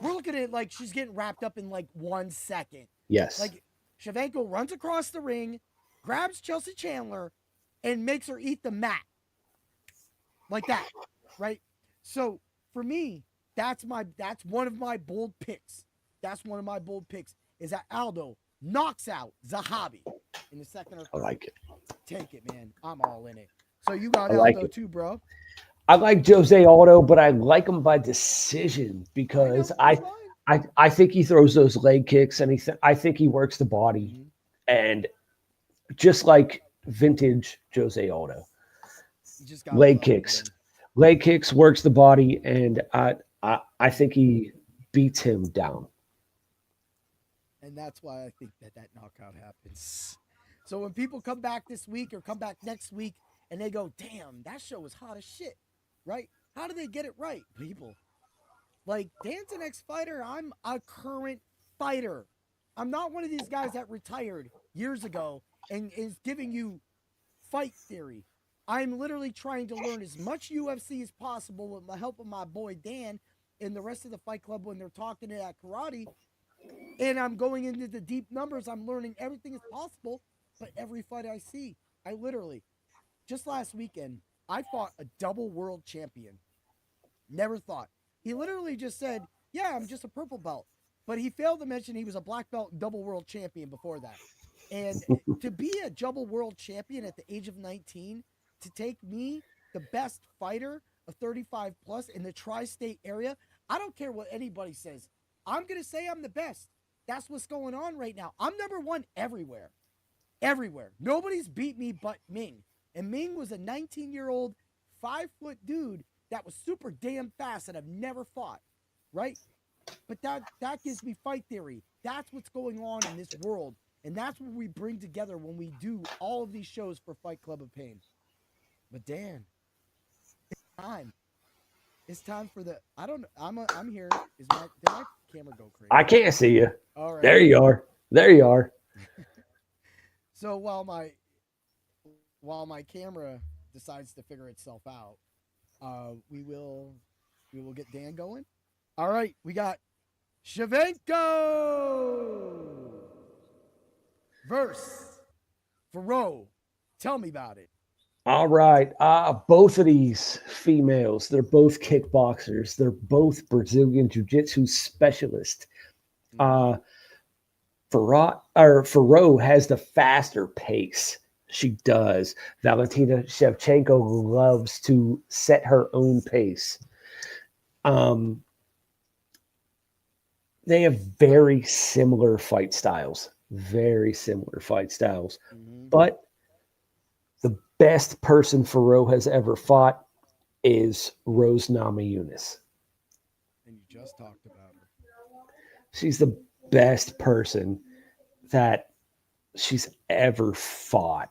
We're looking at it like she's getting wrapped up in like 1 second. Yes. Like Shevchenko runs across the ring, grabs Chelsea Chandler, and makes her eat the mat. Like that, right? So for me, that's one of my bold picks. That's one of my bold picks is that Aldo knocks out Zahabi in the second or third. I like it. Take it, man. I'm all in it. So you got I like Aldo it. too, bro. I like Jose Aldo, but I like him by decision because I think he throws those leg kicks and I think he works the body. Mhm. And just like vintage Jose Aldo, You just got leg kicks. Leg kicks, works the body, and I think he beats him down. And that's why I think that knockout happens. So when people come back this week or come back next week and they go, damn, that show was hot as shit, right? How do they get it right, people? Like, Dan's an ex-fighter. I'm a current fighter. I'm not one of these guys that retired years ago and is giving you fight theory. I'm literally trying to learn as much UFC as possible with the help of my boy Dan and the rest of the Fight Club when they're talking to that karate. And I'm going into the deep numbers. I'm learning everything as possible. But every fight I see, I literally, just last weekend, I fought a double world champion. Never thought. He literally just said, yeah, I'm just a purple belt. But he failed to mention he was a black belt and double world champion before that. And to be a double world champion at the age of 19, to take me, the best fighter of 35 plus in the tri-state area, I don't care what anybody says. I'm going to say I'm the best. That's what's going on right now. I'm number one everywhere. Everywhere. Nobody's beat me but Ming. And Ming was a 19-year-old, 5-foot dude that was super damn fast that I've never fought. Right? But that gives me fight theory. That's what's going on in this world. And that's what we bring together when we do all of these shows for Fight Club of Pain. But Dan, it's time. It's time for the. I don't. I'm here. Did my camera go crazy? I can't see you. All right. There you are. There you are. So while my camera decides to figure itself out, we will get Dan going. All right, we got Shevchenko versus Faro. Tell me about it. All right. Both of these females, they're both kickboxers. They're both Brazilian Jiu-Jitsu specialists. Faro has the faster pace. She does. Valentina Shevchenko loves to set her own pace. They have very similar fight styles. Mm-hmm. But the best person Faro has ever fought is Rose Namajunas. And you just talked about her. She's the best person that she's ever fought.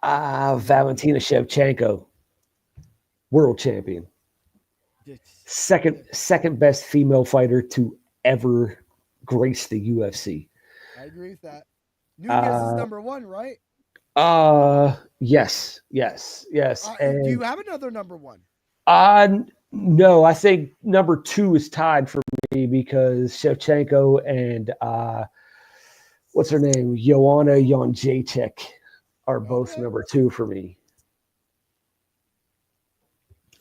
Valentina Shevchenko, world champion. Second best female fighter to ever grace the UFC. I agree with that. Nunes is number one, right? Yes. Do you have another number one? No, I think number two is tied for me because Shevchenko and what's her name? Joanna Jędrzejczyk are both number two for me.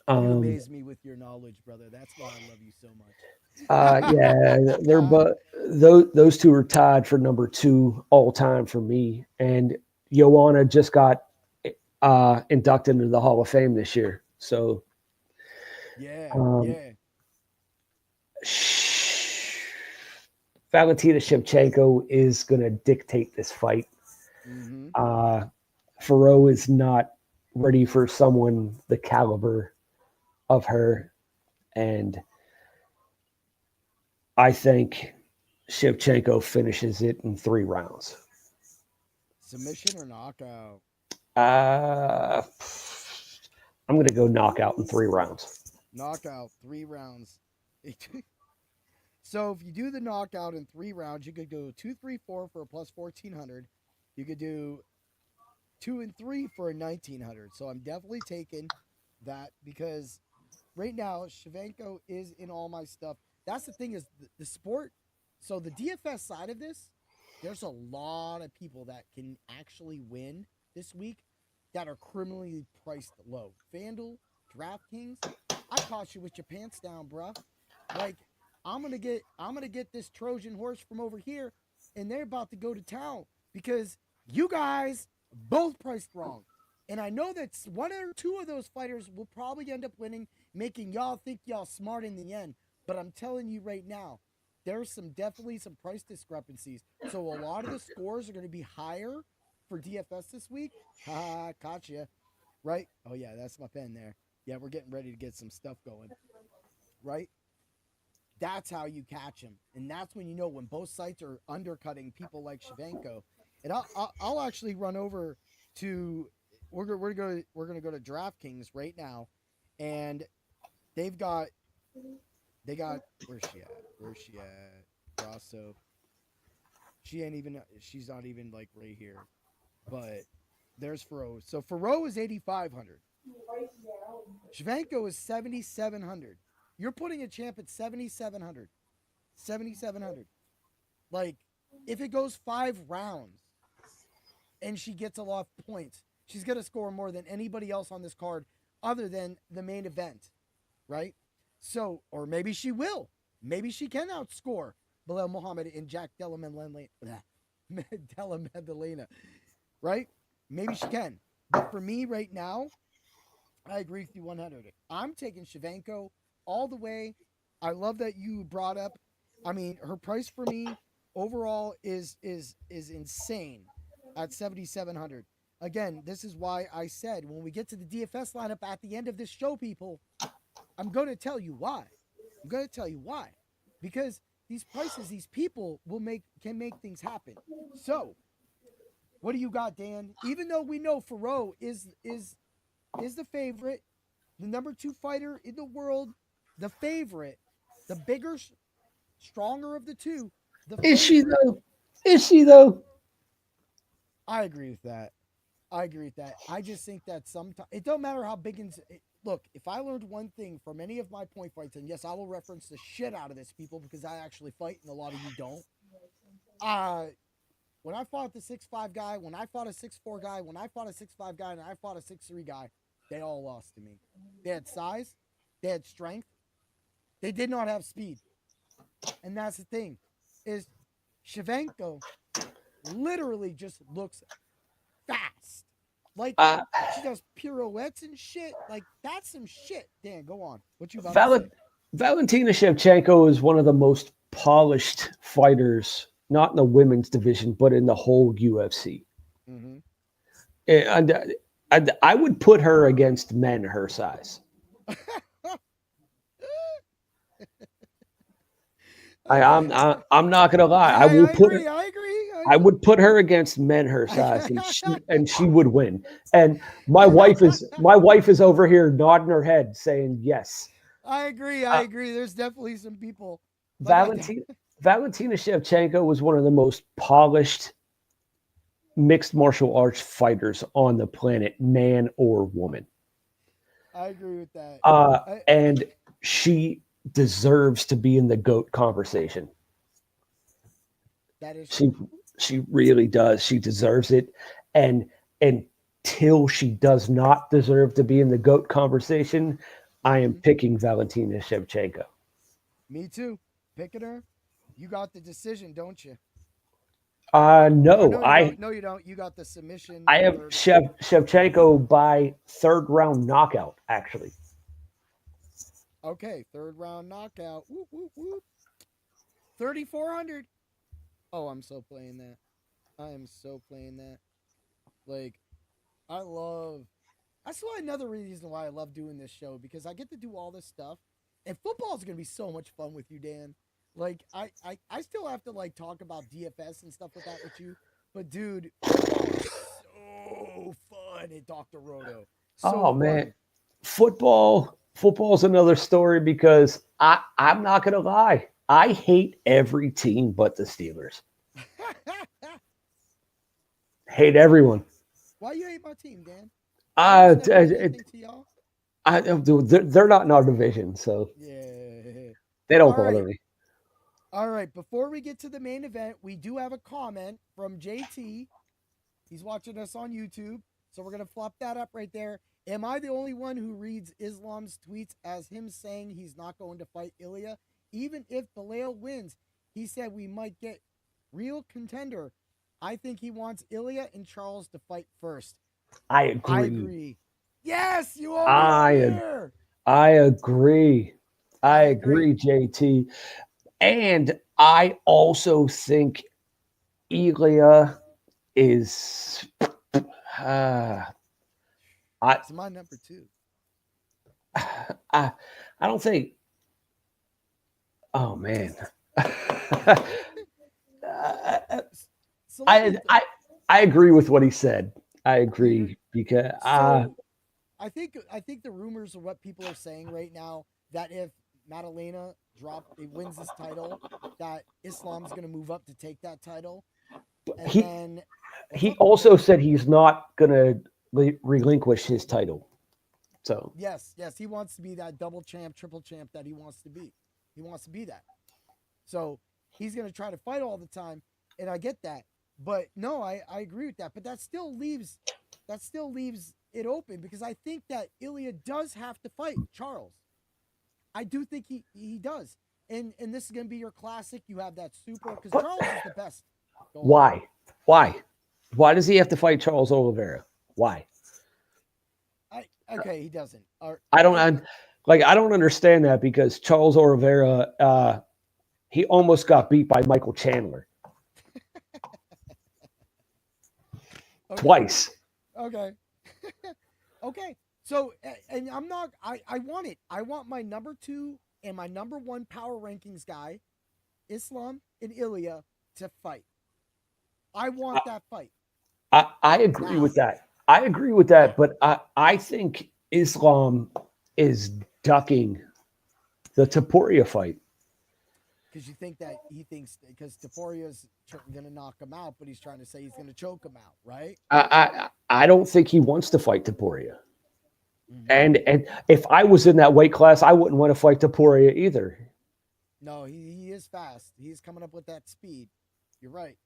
You amaze me with your knowledge, brother. That's why I love you so much. They're those two are tied for number two all time for me. And Joanna just got inducted into the Hall of Fame this year. So Valentina Shevchenko is going to dictate this fight. Mm-hmm. Faro is not ready for someone the caliber of her, and I think Shevchenko finishes it in 3 rounds. Submission or knockout? I'm going to go knockout in 3 rounds. Knockout, 3 rounds. So if you do the knockout in 3 rounds, you could go 2, 3, 4 for a plus 1400. You could do 2 and 3 for a 1900. So I'm definitely taking that because right now Shevchenko is in all my stuff. That's the thing is the sport. So the DFS side of this, there's a lot of people that can actually win this week that are criminally priced low. FanDuel, DraftKings, I caught you with your pants down, bruh. Like I'm gonna get this Trojan horse from over here, and they're about to go to town because you guys both priced wrong. And I know that one or two of those fighters will probably end up winning, making y'all think y'all smart in the end. But I'm telling you right now, there's definitely some price discrepancies. So a lot of the scores are going to be higher for DFS this week. Ha, caught you. Right? Oh, yeah, that's my pen there. Yeah, we're getting ready to get some stuff going. Right? That's how you catch them. And that's when you know when both sites are undercutting people like Shevchenko. And I'll actually run over to we're going to go to DraftKings right now, and they got where's she at? Rosso. She's not even like right here. But there's Faro. So Faro is 8,500. Shevchenko is 7,700. You're putting a champ at 7,700. 7,700. Like, if it goes 5 rounds and she gets a lot of points, she's going to score more than anybody else on this card other than the main event, right? So, or maybe she will. Maybe she can outscore Belal Muhammad and Jack Della Maddalena, right? Maybe she can. But for me right now, I agree with you 100. I'm taking Shevchenko all the way. I love that you brought up. I mean, her price for me overall is insane at 7,700. Again, this is why I said when we get to the DFS lineup at the end of this show, people, I'm going to tell you why. I'm going to tell you why. Because these prices, these people can make things happen. So, what do you got, Dan? Even though we know Faro is the favorite, the number 2 fighter in the world, the favorite, the bigger, stronger of the two. Is she though? Is she though? I agree with that. I just think that sometimes it don't matter how big look, if I learned one thing from any of my point fights, and yes, I will reference the shit out of this, people, because I actually fight and a lot of you don't. When I fought the 6'5" guy, when I fought a 6'4" guy, when I fought a 6'5" guy, and I fought a 6'3" guy, they all lost to me. They had size, they had strength, they did not have speed. And that's the thing, is Shevchenko literally just looks fast. Like, she does pirouettes and shit. Like, that's some shit. Dan, go on. What you about to say? Valentina Shevchenko is one of the most polished fighters, not in the women's division, but in the whole UFC. Mm-hmm. And I would put her against men her size. I'm not gonna lie. I agree. I would put her against men her size, and she would win. And my wife is over here nodding her head, saying yes. I agree. There's definitely some people. Valentina Shevchenko was one of the most polished mixed martial arts fighters on the planet, man or woman. I agree with that. And she deserves to be in the GOAT conversation. That is she really does. She deserves it. And until she does not deserve to be in the GOAT conversation, I am picking Valentina Shevchenko. Me too. Picking her. You got the decision, don't you? No, no, you don't. You got the submission. I have Shevchenko by 3rd round knockout, actually. Okay, 3rd round knockout. Whoop, whoop, whoop. 3,400. Oh, I'm so playing that. I am so playing that. Like, that's why another reason why I love doing this show, because I get to do all this stuff. And football is going to be so much fun with you, Dan. Like, I still have to, like, talk about DFS and stuff like that with you. But, dude, football is so fun at Dr. Roto. Man. Football's another story because I'm not going to lie. I hate every team but the Steelers. Hate everyone. Why you hate my team, Dan? Uh, Never done anything to y'all. they're not in our division, so Yeah. they don't All bother right. me. All right. Before we get to the main event, we do have a comment from JT. He's watching us on YouTube, so we're gonna flop that up right there. Am I the only one who reads Islam's tweets as him saying he's not going to fight Ilya, even if Bilal wins? He said we might get real contender. I think he wants Ilya and Charles to fight first. I agree. I agree. Yes, you owe me I a ag- beer. I agree. I I agree, agree. JT. And I also think Ilya is. I, It's my number 2. I I don't think. Oh man. So let me. I I I agree with what he said. I You agree because so I think the rumors of what people are saying right now that if Maddalena wins this title, that Islam's going to move up to take that title, and he then what's he up? also said he's not gonna relinquish his title. So Yes, he wants to be that double champ, triple champ that he wants to be. He wants to be that. So he's going to try to fight all the time, and I get that. But no, I agree with that. But that still leaves it open because I think that Ilya does have to fight Charles. I do think he does. And this is going to be your classic. You have that super because Charles is the best. Go on. why? Why does he have to fight Charles Oliveira? Why? Okay, he doesn't. I don't understand that because Charles Oliveira he almost got beat by Michael Chandler Okay. twice. Okay. Okay. So, and I'm not, I want it. I want my number 2 and my number 1 power rankings guy, Islam and Ilya, to fight. I want that fight. I agree Now. with that. I agree with that, but I think Islam is ducking the Taporia fight. Because you think that he thinks, because Taforia's going to knock him out, but he's trying to say he's going to choke him out, right? I don't think he wants to fight Taporia. Mm-hmm. And if I was in that weight class, I wouldn't want to fight Taporia either. No, he is fast. He's coming up with that speed. You're right.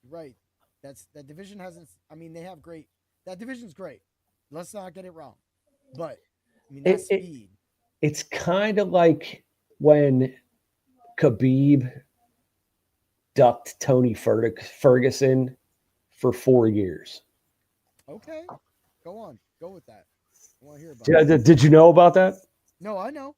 You're right. That division hasn't. I mean, they have great. That division's great. Let's not get it wrong. But I mean, that speed. It's kind of like when Khabib ducked Tony Ferguson for 4 years. Okay, go on. Go with that. I want to hear about it. Did you know about that? No, I know.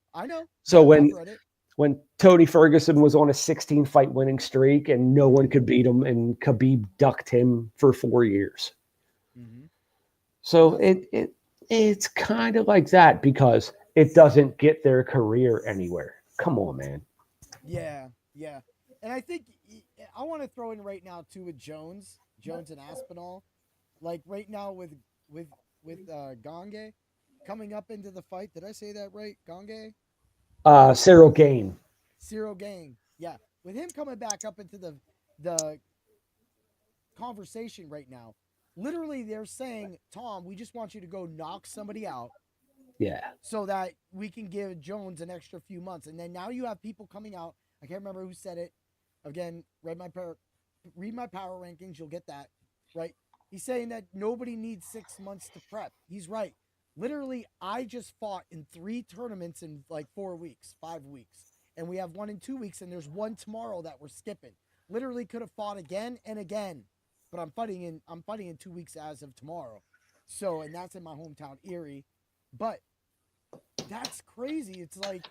So I've read it. when Tony Ferguson was on a 16 fight winning streak and no one could beat him, and Khabib ducked him for 4 years. Mm-hmm. So it's kind of like that because it doesn't get their career anywhere. Come on, man. Yeah. And I think I want to throw in right now too with Jones and Aspinall, like right now with Gange coming up into the fight. Did I say that right? Gange? Cyril Gane. Cyril Gang. Yeah. With him coming back up into the conversation right now, literally they're saying, Tom, we just want you to go knock somebody out. Yeah. So that we can give Jones an extra few months. And then now you have people coming out. I can't remember who said it. Again, read my power rankings. You'll get that. Right. He's saying that nobody needs 6 months to prep. He's right. Literally, I just fought in 3 tournaments in like 4 weeks, 5 weeks. And we have one in 2 weeks, and there's one tomorrow that we're skipping. Literally could have fought again and again. But I'm fighting in 2 weeks as of tomorrow. So, and that's in my hometown, Erie. But that's crazy. It's like,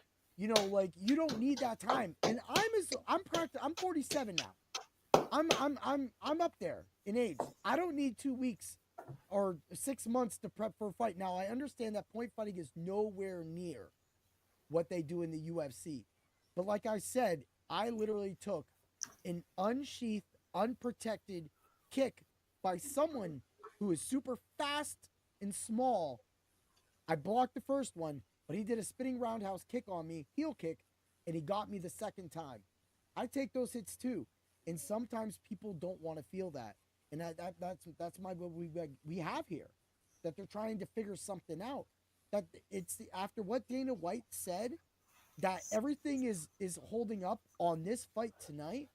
like you don't need that time. And I'm 47 now. I'm up there in age. I don't need 2 weeks or 6 months to prep for a fight. Now I understand that point fighting is nowhere near what they do in the UFC. But like I said, I literally took an unsheathed, unprotected kick by someone who is super fast and small. I blocked the first one, but he did a spinning roundhouse kick on me, heel kick, and he got me the second time. I take those hits too, and sometimes people don't want to feel that, and that's what we have here, that they're trying to figure something out. That after what Dana White said, that everything is holding up on this fight tonight,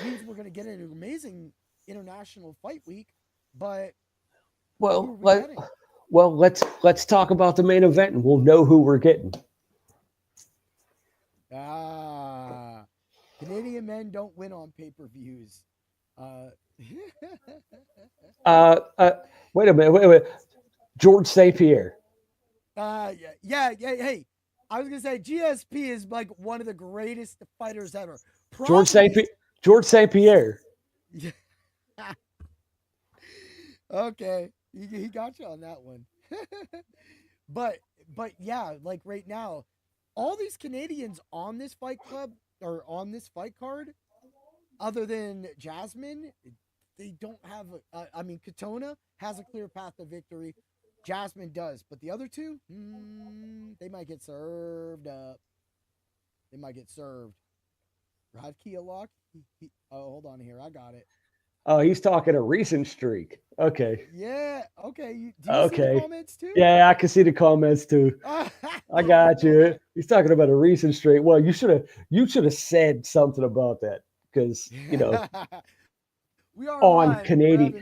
means we're going to get an amazing international fight week. But well, let's talk about the main event, and we'll know who we're getting. Canadian men don't win on pay-per-views. Wait a minute. George St. Pierre. Yeah. Hey, I was gonna say GSP is like one of the greatest fighters ever. George St. Pierre. Yeah. Okay, he got you on that one. but yeah, like right now, all these Canadians on this fight club or on this fight card, other than Jasmine, they don't have. I mean, Katona has a clear path to victory. Jasmine does, but the other two, they might get served up. They might get served. Radke a lock? Hold on here. I got it. Oh, he's talking a recent streak. Okay. Yeah. Okay. Do you see the comments too? Yeah, I can see the comments too. I got you. He's talking about a recent streak. Well, you should have said something about that because we are on Canadian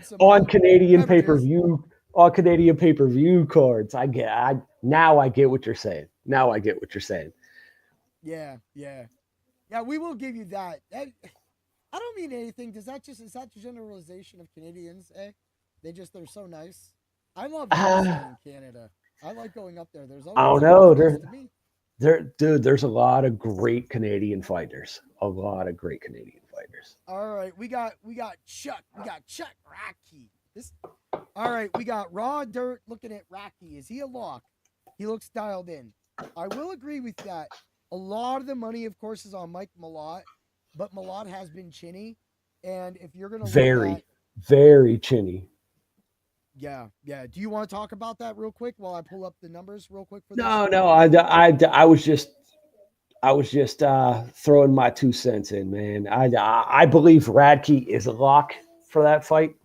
pay-per-view. On Canadian pay-per-view cards, I get what you're saying. Now I get what you're saying. Yeah. We will give you that. I don't mean anything. Is that generalization of Canadians? They're so nice. I love in Canada. I like going up there. There's always there's a lot of great Canadian fighters. All right, we got Chuck. We got Chuck Rocky. All right, we got Raw Dirt looking at Rocky. Is he a lock? He looks dialed in. I will agree with that. A lot of the money, of course, is on Mike Malott, but Malott has been chinny. And if you're going to very chinny. Yeah. Do you want to talk about that real quick while I pull up the numbers real quick for this? No. I was just throwing my 2 cents in, man. I believe Radke is a lock for that fight.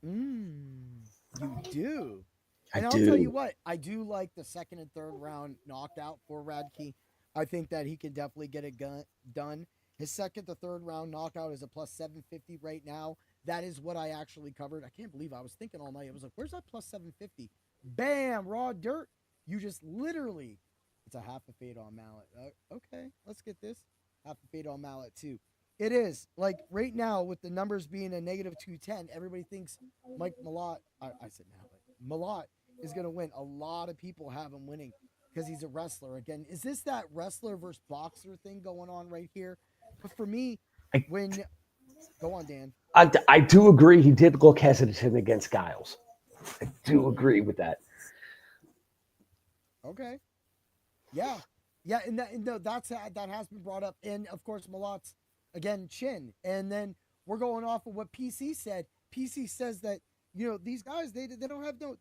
You do. And I'll tell you what, I do like the second and third round knockout for Radke. I think that he can definitely get it done. His second to third round knockout is a plus 750 right now. That is what I actually covered. I can't believe I was thinking all night. It was like, where's that plus 750? Bam, Raw Dirt. You just literally, it's a half a fade on Mallet. Okay, let's get this. Half a fade on Mallet too. It is. Like right now with the numbers being a negative 210, everybody thinks Mike Malott, I said Malott is going to win. A lot of people have him winning because he's a wrestler. Again, is this that wrestler versus boxer thing going on right here? But for me, go on, Dan. I do agree. He did look hesitant against Giles. I do agree with that. Okay. Yeah. And that has been brought up. And of course, Malott's again chin. And then we're going off of what PC said. PC says that these guys they don't have no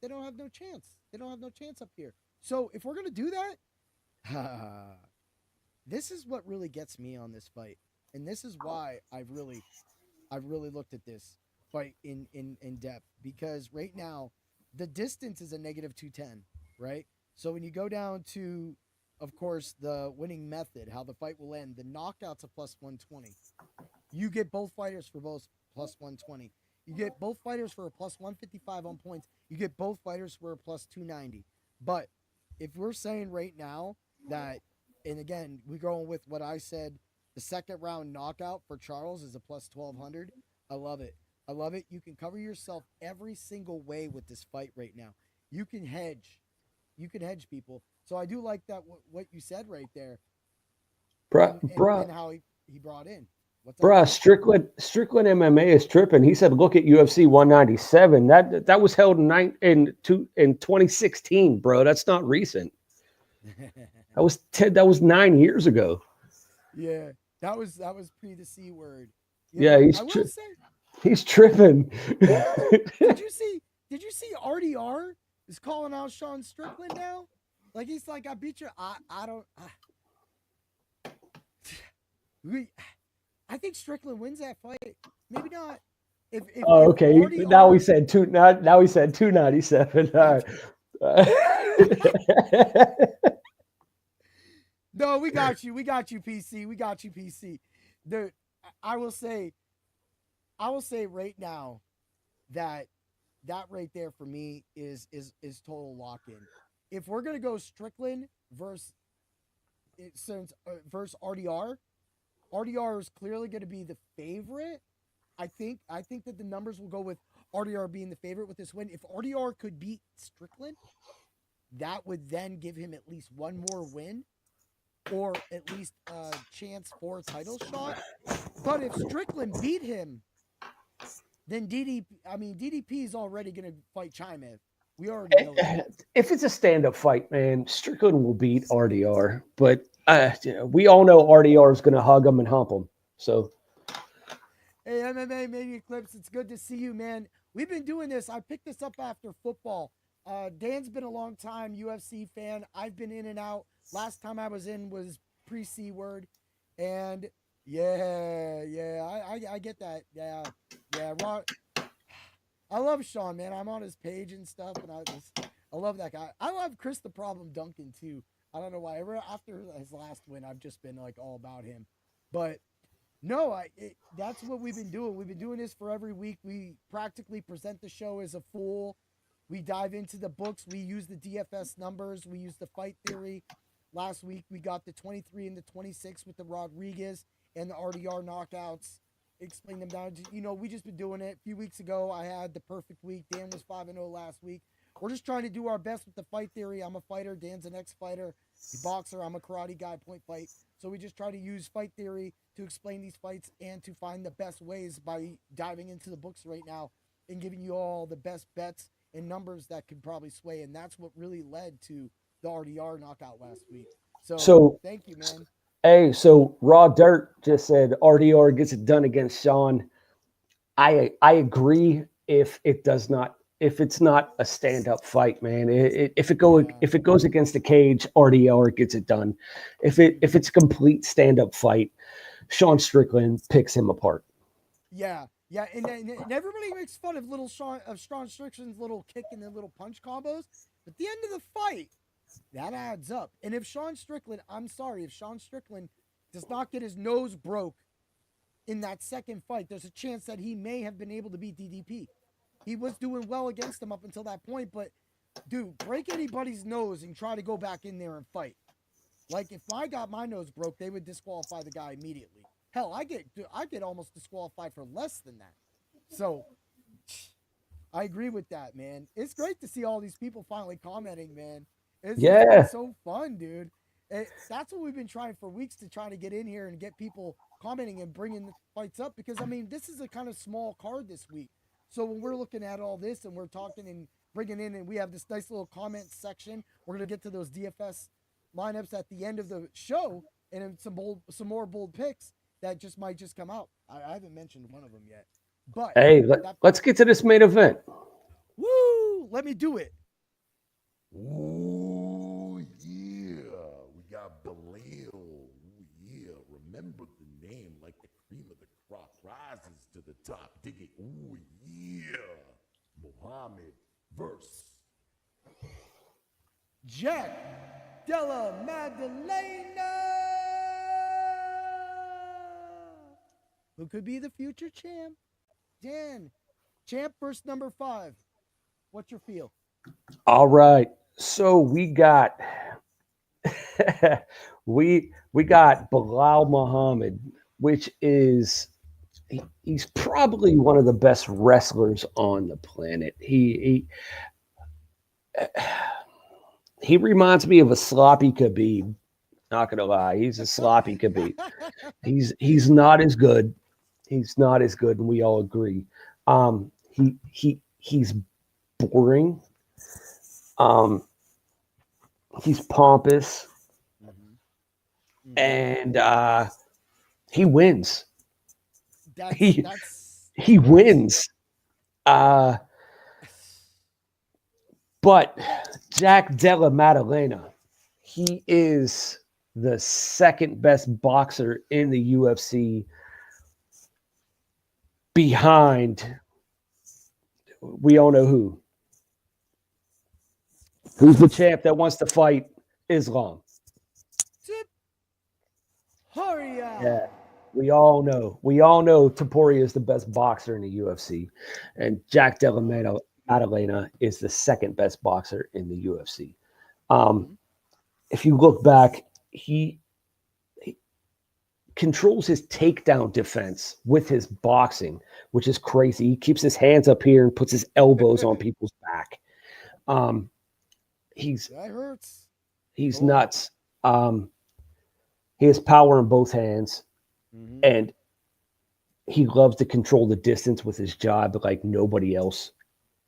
chance. They don't have no chance up here. So if we're gonna do that, this is what really gets me on this fight, and this is why I've really looked at this fight in depth, because right now the distance is a negative 210, right? So when you go down to, of course, the winning method, how the fight will end, the knockout's a plus 120. You get both fighters for both plus 120. You get both fighters for a plus 155 on points. You get both fighters for a plus 290. But if we're saying right now that, and again, we're going with what I said, the second round knockout for Charles is a plus 1200. I love it. You can cover yourself every single way with this fight right now. You can hedge. People. So I do like that, what you said right there. Bruh. And how he brought in. Bruh, Strickland MMA is tripping. He said, look at UFC 197. That was held in 2016, bro. That's not recent. That was 9 years ago. Yeah, that was pre the C word. He's tripping. Did you see RDR is calling out Sean Strickland now? Like he's like, I beat you. I think Strickland wins that fight. Maybe not. If Okay. Now RDR we said two. Now we said 297. All right. No, we got you. We got you, PC. We got you, PC. The I will say right now that right there for me is total lock in. If we're gonna go Strickland versus versus RDR is clearly going to be the favorite. I think that the numbers will go with RDR being the favorite with this win. If RDR could beat Strickland, that would then give him at least one more win, or at least a chance for a title shot. But if Strickland beat him, then DDP is already going to fight Chimev. We already know that. If it's a stand-up fight, man, Strickland will beat RDR. But we all know RDR is going to hug him and hump him. So, hey, MMA Media Clips, it's good to see you, man. We've been doing this. I picked this up after football. Dan's been a long time UFC fan. I've been in and out. Last time I was in was pre-C word, and I get that. Yeah. I love Sean, man. I'm on his page and stuff, and I love that guy. I love Chris the Problem Duncan too. I don't know why. After his last win, I've just been like all about him. But no, that's what we've been doing. We've been doing this for every week. We practically present the show as a fool. We dive into the books. We use the DFS numbers. We use the fight theory. Last week, we got the 23 and the 26 with the Rodriguez and the RDR knockouts. Explain them down. We just been doing it. A few weeks ago, I had the perfect week. Dan was 5-0 last week. We're just trying to do our best with the fight theory. I'm a fighter. Dan's an ex-fighter. He's a boxer. I'm a karate guy, point fight. So we just try to use fight theory to explain these fights and to find the best ways by diving into the books right now and giving you all the best bets and numbers that could probably sway. And that's what really led to the RDR knockout last week. So thank you, man. Hey, so Raw Dirt just said RDR gets it done against Sean. I agree if it's not a stand-up fight, man. If it goes against the cage, RDR gets it done. If it's a complete stand-up fight, Sean Strickland picks him apart. Yeah, and everybody makes fun of Sean Strickland's little kick and the little punch combos. At the end of the fight, that adds up. And if Sean Strickland does not get his nose broke in that second fight, there's a chance that he may have been able to beat DDP. He was doing well against him up until that point, but dude, break anybody's nose and try to go back in there and fight. Like if I got my nose broke, they would disqualify the guy immediately. Hell, I get almost disqualified for less than that. So I agree with that, man. It's great to see all these people finally commenting, man. It's so fun, dude. That's what we've been trying for weeks to try to get in here and get people commenting and bringing the fights up because, this is a kind of small card this week. So when we're looking at all this and we're talking and bringing in and we have this nice little comment section, we're going to get to those DFS lineups at the end of the show and some more bold picks that might come out. I haven't mentioned one of them yet. But hey, let's get to this main event. Woo! Let me do it. Ooh, yeah. We got Belal. Ooh, yeah. Remember the name like the cream of the crop rises to the top. Dig it. Ooh, yeah. Muhammed versus Jack Della Maddalena. Who could be the future champ? Dan. Champ versus number 5. What's your feel? All right. So we got we got Belal Muhammad, which is he's probably one of the best wrestlers on the planet. He reminds me of a sloppy Khabib. Not gonna lie, he's a sloppy Khabib. He's not as good. He's not as good, and we all agree. He's boring. He's pompous, and he wins. He wins. But Jack Della Maddalena, he is the second best boxer in the UFC behind, we all know who. Who's the champ that wants to fight Islam? Topuria. Yeah, we all know. We all know Topuria is the best boxer in the UFC, and Jack Della Maddalena is the second best boxer in the UFC. If you look back, he controls his takedown defense with his boxing, which is crazy. He keeps his hands up here and puts his elbows on people's back. That hurts. He's nuts. He has power in both hands, and he loves to control the distance with his jab like nobody else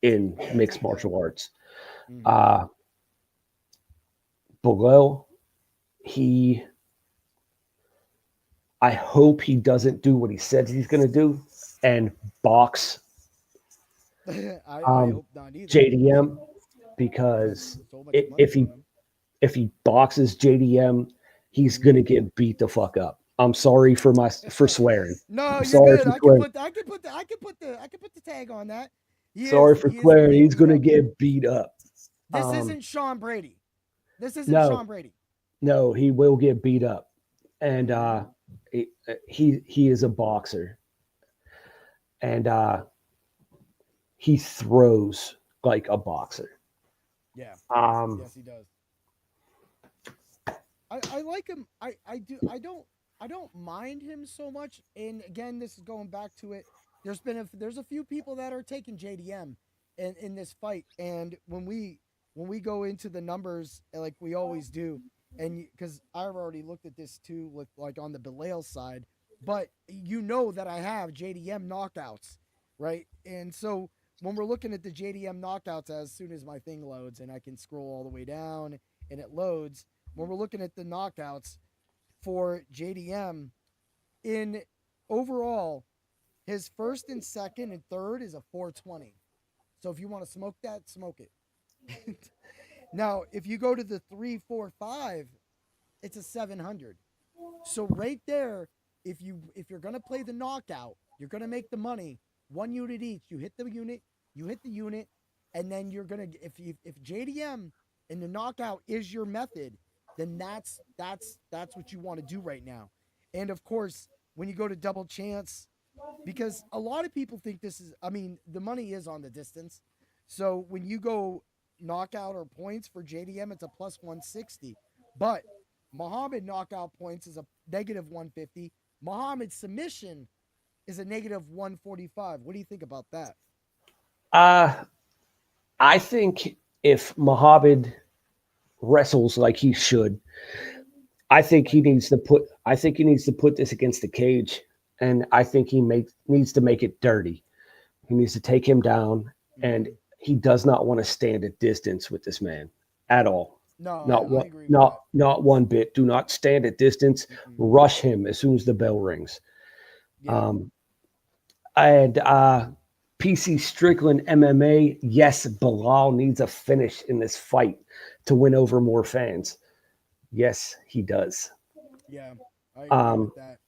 in mixed martial arts. Below, I hope he doesn't do what he says he's going to do and box I hope not either. JDM, because if he boxes JDM, he's going to get beat the fuck up. I'm sorry for swearing. No, I'm you're good. I swearing. can put the tag on that. Sorry for swearing. He's going to get beat up. This isn't Sean Brady. This isn't no, Sean Brady. No, he will get beat up, and he is a boxer, and he throws like a boxer. Yeah. Yes, he does. I like him. I do. I don't mind him so much. And again, this is going back to it. There's a few people that are taking JDM in this fight, and when we go into the numbers like we always do, and because I've already looked at this too with like on the Belail side, but you know that I have JDM knockouts, right? And so when we're looking at the JDM knockouts, as soon as my thing loads and I can scroll all the way down and it loads, when we're looking at the knockouts for JDM in overall, his first and second and third is a 420. So if you want to smoke that, smoke it. Now, if you go to the 3, 4, 5, it's a 700. So right there, if you're gonna play the knockout, you're gonna make the money. 1 unit each. You hit the unit, and then you're gonna if JDM and the knockout is your method, then that's what you want to do right now. And of course, when you go to double chance, because a lot of people think this is, I mean, the money is on the distance. So when you go knockout or points for JDM, it's a plus 160. But Muhammad knockout points is a negative 150. Muhammad submission is a negative 145. What do you think about that? I think if Muhammad wrestles like he should, I think he needs to put this against the cage, and I think he needs to make it dirty. He needs to take him down, and he does not want to stand at distance with this man at all. No, not one bit. Do not stand at distance. Rush him as soon as the bell rings. Yeah. And PC Strickland MMA, yes, Bilal needs a finish in this fight to win over more fans. Yes, he does. Yeah, I agree with that.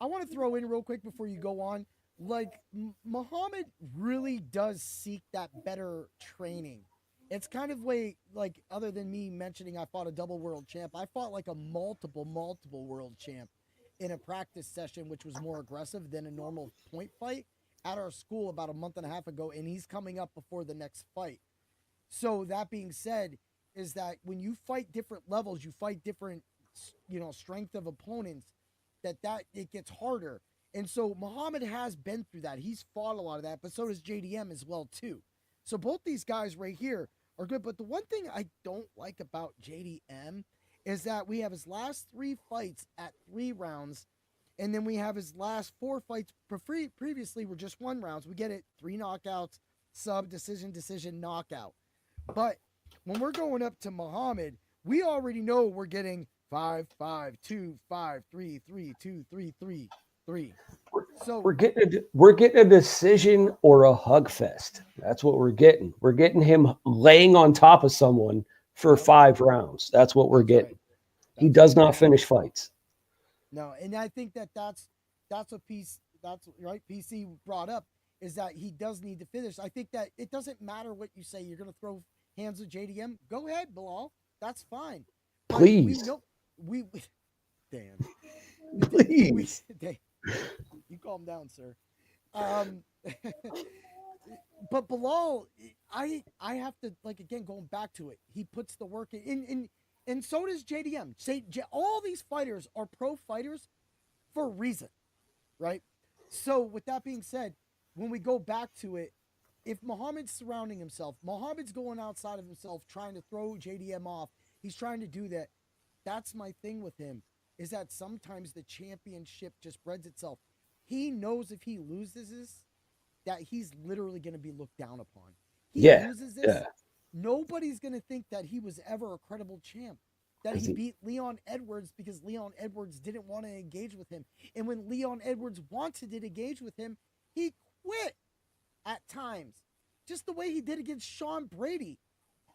I want to throw in real quick before you go on. Like, Muhammad really does seek that better training. It's kind of like, other than me mentioning I fought a double world champ, I fought like a multiple world champ in a practice session, which was more aggressive than a normal point fight at our school about a month and a half ago, and he's coming up before the next fight. So that being said, is that when you fight different levels, you fight different, strength of opponents, that it gets harder. And so Muhammad has been through that. He's fought a lot of that, but so does JDM as well too. So both these guys right here are good. But the one thing I don't like about JDM is that we have his last 3 fights at 3 rounds, and then we have his last 4 fights previously were just 1 rounds. We get it 3 knockouts, sub, decision, knockout. But when we're going up to Muhammad, we already know we're getting 5, 5, 2, 5, 3, 3, 2, 3, 3, 3. So we're getting a decision or a hug fest. That's what we're getting. We're getting him laying on top of someone for 5 rounds. That's what we're getting. He That's does what not finish fights. No, and I think that's that's right. PC brought up is that he does need to finish. I think that it doesn't matter what you say. You're going to throw hands with JDM. Go ahead, Bilal. That's fine. But we Please. know we Dan. Please. Dan, you calm down, sir. Um, but Bilal, I have to like again going back to it. He puts the work in and so does JDM. All these fighters are pro fighters for a reason, right? So with that being said, when we go back to it, if Muhammad's surrounding himself, Muhammad's going outside of himself, trying to throw JDM off. He's trying to do that. That's my thing with him. Is that sometimes the championship just spreads itself. He knows if he loses this, that he's literally going to be looked down upon. He loses this, nobody's going to think that he was ever a credible champ. That he beat Leon Edwards because Leon Edwards didn't want to engage with him. And when Leon Edwards wanted to engage with him, he quit at times. Just the way he did against Sean Brady.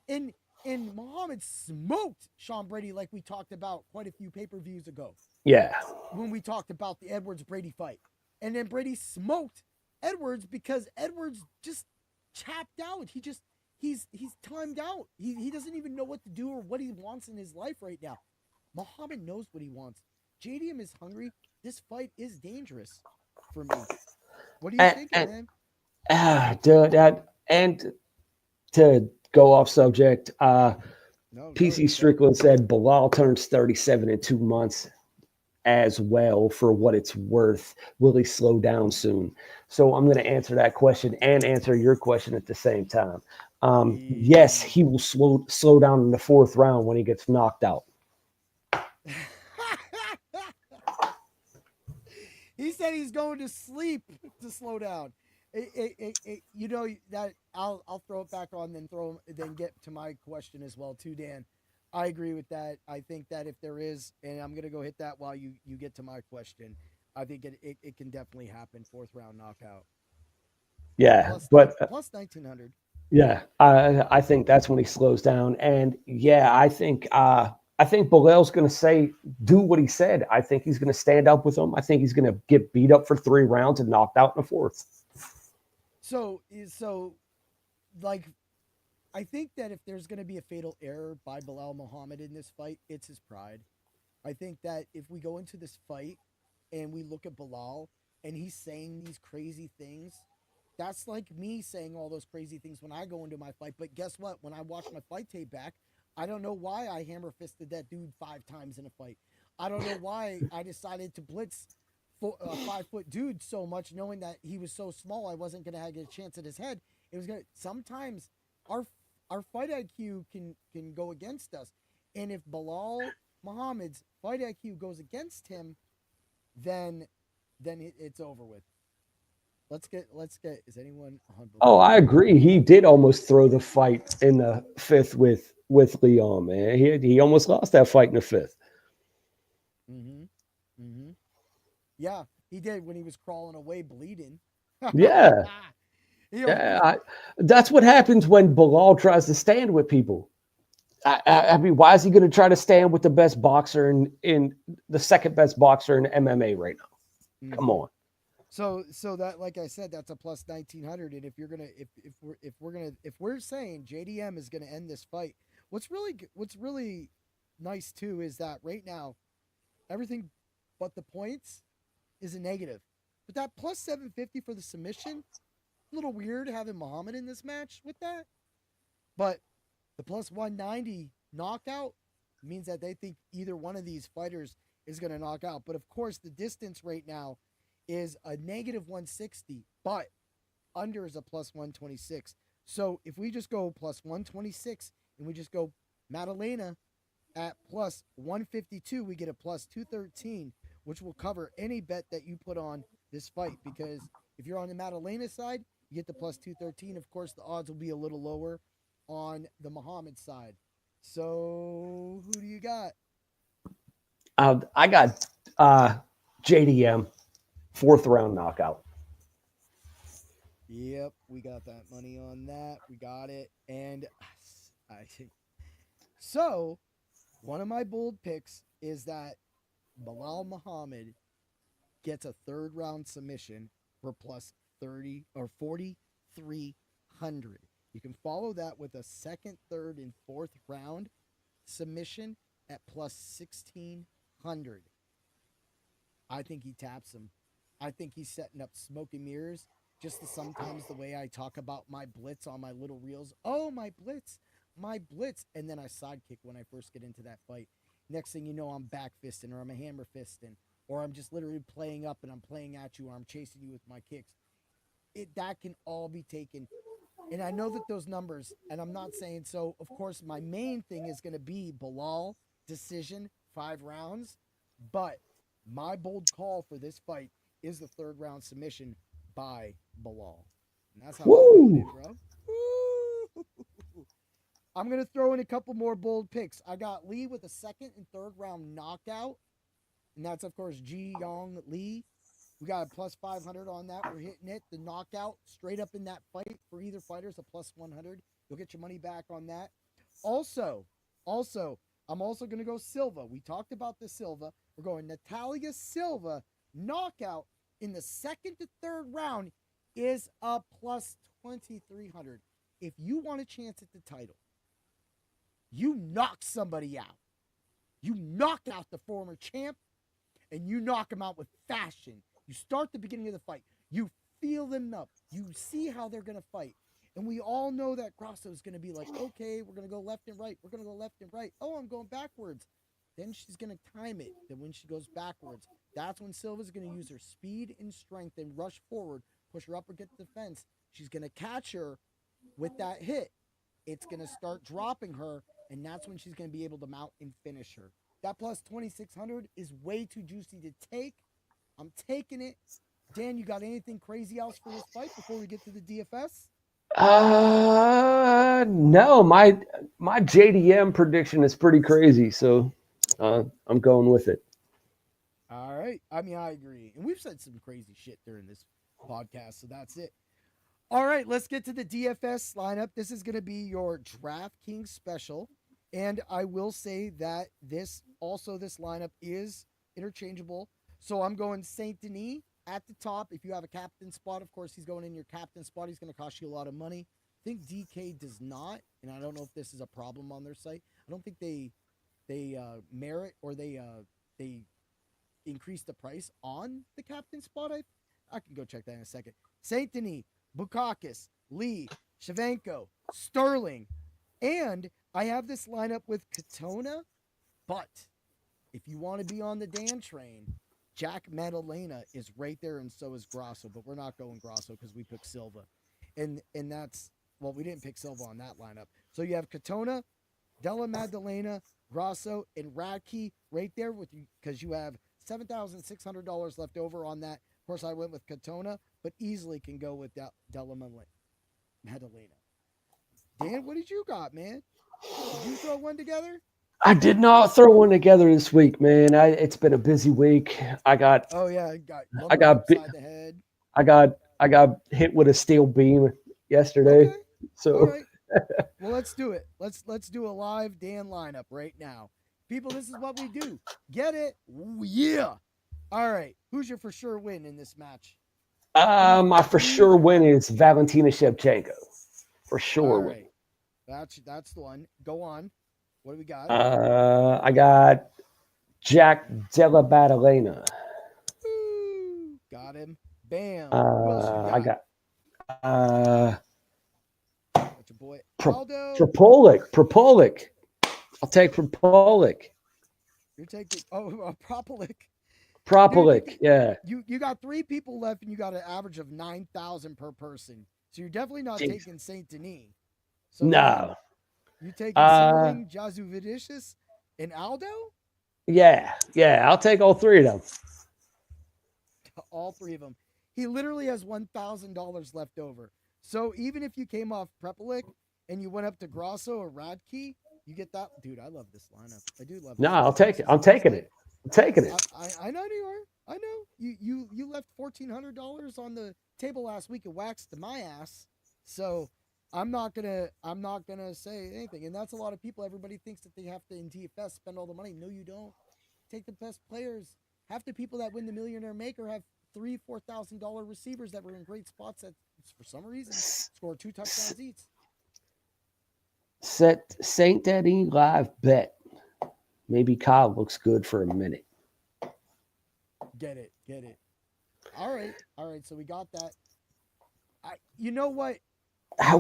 And Muhammad smoked Sean Brady like we talked about quite a few pay-per-views ago. Yeah. When we talked about the Edwards-Brady fight. And then Brady smoked Edwards because Edwards just chapped out. He's timed out. He doesn't even know what to do or what he wants in his life right now. Muhammad knows what he wants. JDM is hungry. This fight is dangerous for me. What are you thinking, man? Dude, and to go off subject, PC Strickland said Bilal turns 37 in 2 months as well. For what it's worth, will he slow down soon? So I'm going to answer that question and answer your question at the same time. Yes, he will slow down in the 4th round when he gets knocked out. He said he's going to sleep to slow down. You know that I'll throw it back on, then get to my question as well too, Dan. I agree with that. I think that if there is, and I'm gonna go hit that while you get to my question. I think it can definitely happen. 4th round knockout. Yeah, plus 1900. Yeah, I think that's when he slows down, and yeah, I think Bilal's going to say do what he said. I think he's going to stand up with him. I think he's going to get beat up for 3 rounds and knocked out in the 4th. So like, I think that if there's going to be a fatal error by Belal Muhammad in this fight, it's his pride. I think that if we go into this fight and we look at Belal and he's saying these crazy things, that's like me saying all those crazy things when I go into my fight. But guess what? When I watch my fight tape back, I don't know why I hammer fisted that dude 5 times in a fight. I don't know why I decided to blitz a 5-foot dude so much, knowing that he was so small, I wasn't going to have a chance at his head. It was going to, sometimes our fight IQ can go against us. And if Belal Muhammad's fight IQ goes against him, then it's over with. Let's get. Is anyone on? Oh, I agree. He did almost throw the fight in the 5th with Leon, man. He almost lost that fight in the 5th. Yeah, he did when he was crawling away bleeding. Yeah. Yeah, that's what happens when Belal tries to stand with people. I mean, why is he going to try to stand with the best boxer in the 2nd best boxer in MMA right now? Come on. So that, like I said, that's a plus 1900. And if we're saying JDM is going to end this fight, what's really nice too is that right now, everything but the points is a negative. But that plus 750 for the submission, a little weird having Muhammad in this match with that. But the plus 190 knockout means that they think either one of these fighters is going to knock out. But of course, the distance right now is a negative 160, but under is a plus 126. So if we just go plus 126 and we just go Maddalena at plus 152, we get a plus 213, which will cover any bet that you put on this fight. Because if you're on the Maddalena side, you get the plus 213. Of course, the odds will be a little lower on the Muhammad side. So who do you got? I got JDM. 4th round knockout. Yep, we got that money on that. We got it. And so one of my bold picks is that Bilal Muhammad gets a third round submission for plus 30 or 4,300. You can follow that with a second, third, and fourth round submission at plus 1,600. I think he taps him. I think he's setting up smoke and mirrors. Just as sometimes the way I talk about my blitz on my little reels. Oh, my blitz, my blitz. And then I sidekick when I first get into that fight. Next thing you know, I'm back fisting or I'm a hammer fisting. Or I'm just literally playing up and I'm playing at you or I'm chasing you with my kicks. That can all be taken. And I know that those numbers, and I'm not saying so, of course, my main thing is going to be Bilal decision, 5 rounds. But my bold call for this fight is the third round submission by Bilal. And that's how I'm doing it, bro. Woo! I'm going to throw in a couple more bold picks. I got Lee with a second and third round knockout. And that's, of course, Ji Yong Lee. We got a plus 500 on that. We're hitting it. The knockout straight up in that fight for either fighter's a plus 100. You'll get your money back on that. Also, I'm also going to go Silva. We talked about the Silva. We're going Natalia Silva knockout in the second to third round is a plus 2,300. If you want a chance at the title, you knock somebody out. You knock out the former champ, and you knock them out with fashion. You start the beginning of the fight. You feel them up. You see how they're going to fight. And we all know that Grasso is going to be like, okay, we're going to go left and right. We're going to go left and right. Oh, I'm going backwards. Then she's going to time it. Then when she goes backwards, that's when Silva's going to use her speed and strength and rush forward, push her up against the fence. She's going to catch her with that hit. It's going to start dropping her, and that's when she's going to be able to mount and finish her. That plus 2,600 is way too juicy to take. I'm taking it. Dan, you got anything crazy else for this fight before we get to the DFS? No, my JDM prediction is pretty crazy, so I'm going with it. All right. I mean, I agree. And we've said some crazy shit during this podcast, so that's it. All right, let's get to the DFS lineup. This is going to be your DraftKings special. And I will say that this lineup is interchangeable. So I'm going Saint Denis at the top. If you have a captain spot, of course, he's going in your captain spot. He's going to cost you a lot of money. I think DK does not, and I don't know if this is a problem on their site. I don't think they merit or they increase the price on the captain spot. I can go check that in a second. Saint Denis, Bukakis, Lee, Shevchenko, Sterling, and I have this lineup with Katona, but if you want to be on the Dan train, Della Maddalena is right there, and so is Grasso, but we're not going Grasso because we picked Silva. And that's, well, we didn't pick Silva on that lineup. So you have Katona, Della Maddalena, Grasso, and Radke right there with you because you have $7,600 left over on that. Of course, I went with Katona, but easily can go with Della Maddalena. Dan, what did you got, man? Did you throw one together? I did not throw one together this week, man. It's been a busy week. I got upside the head. I got hit with a steel beam yesterday. Okay. So all right. Well, let's do it. Let's do a live Dan lineup right now. People, this is what we do. Get it? Ooh, yeah. All right. Who's your for sure win in this match? My for sure win is Valentina Shevchenko. For sure. All right. That's the one. Go on. What do we got? I got Della Maddalena. Got him. Bam. Who else you got? I got That's your boy Aldo. Propolic. I'll take Propolic. You're taking Propolic. Propolic, yeah. You got 3 people left, and you got an average of 9,000 per person. So you're definitely not taking Saint Denis. So no. You taking Simmerling, Jazuvidicius, and Aldo? Yeah. I'll take all 3 of them. All 3 of them. He literally has $1,000 left over. So even if you came off Propolic and you went up to Grasso or Radke, you get that. Dude, I love this lineup. I do love. No, I'll take it. I'm taking it. I know you are. I know you left $1,400 on the table last week and waxed my ass. So I'm not gonna say anything. And that's a lot of people. Everybody thinks that they have to in DFS spend all the money. No, you don't. take the best players. Half the people that win the Millionaire Maker have $3,000-$4,000 receivers that were in great spots that, for some reason, score 2 touchdowns each. Set Saint Denis live bet. Maybe Kyle looks good for a minute. Get it. All right. So we got that. You know what?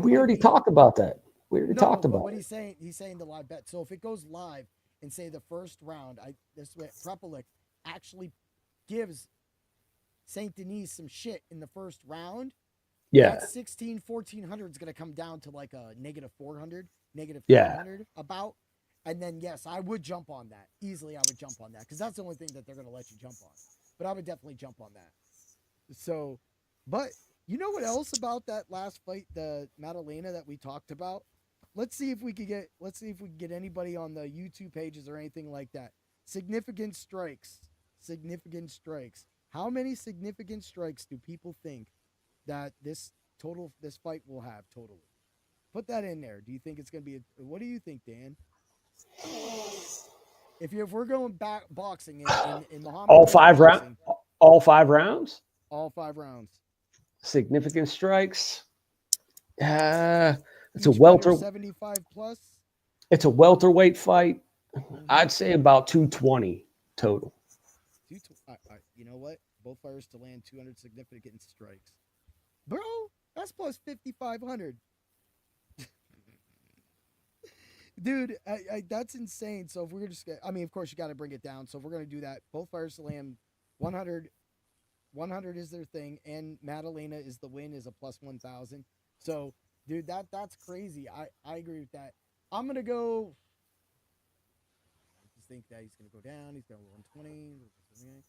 We already talked about that. We already talked about what he's saying the live bet. So if it goes live and say the first round, this way Prepelic actually gives Saint Denis some shit in the first round. Yeah. That 1,400 is going to come down to like a negative 400, negative 300 about. And then, yes, I would jump on that. Easily, I would jump on that because that's the only thing that they're going to let you jump on. But I would definitely jump on that. So, but you know what else about that last fight, the Maddalena that we talked about? Let's see if we could get anybody on the YouTube pages or anything like that. Significant strikes. How many significant strikes do people think that this fight will have totally? Put that in there. Do you think it's going to be what do you think, Dan? If we're going back boxing in Muhammad, all 5 rounds. All 5 rounds. All 5 rounds. Significant strikes. It's a 75 plus. It's a welterweight fight. I'd say about 220 total. You know what? Both fighters to land 200 significant strikes. Bro, that's plus 5,500. Dude, that's insane. So if we're just, of course you got to bring it down. So if we're going to do that, both fighters to land 100 is their thing, and Maddalena is the win is a plus 1,000. So, dude, that's crazy. I agree with that. I'm gonna go. I just think that he's gonna go down. He's going 120.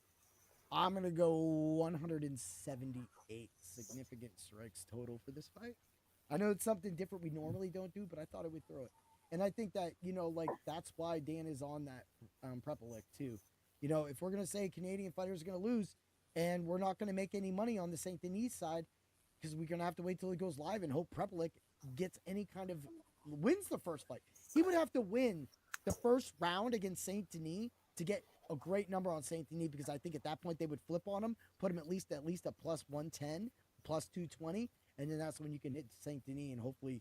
I'm gonna go 178 significant strikes total for this fight. I know it's something different we normally don't do, but I thought I would throw it. And I think that, that's why Dan is on that Prepelic too. If we're going to say Canadian fighters are going to lose and we're not going to make any money on the St. Denis side because we're going to have to wait till he goes live and hope Prepelic gets any kind of wins the first fight. He would have to win the first round against St. Denis to get a great number on St. Denis because I think at that point they would flip on him, put him at least a plus 110, plus 220, and then that's when you can hit St. Denis and hopefully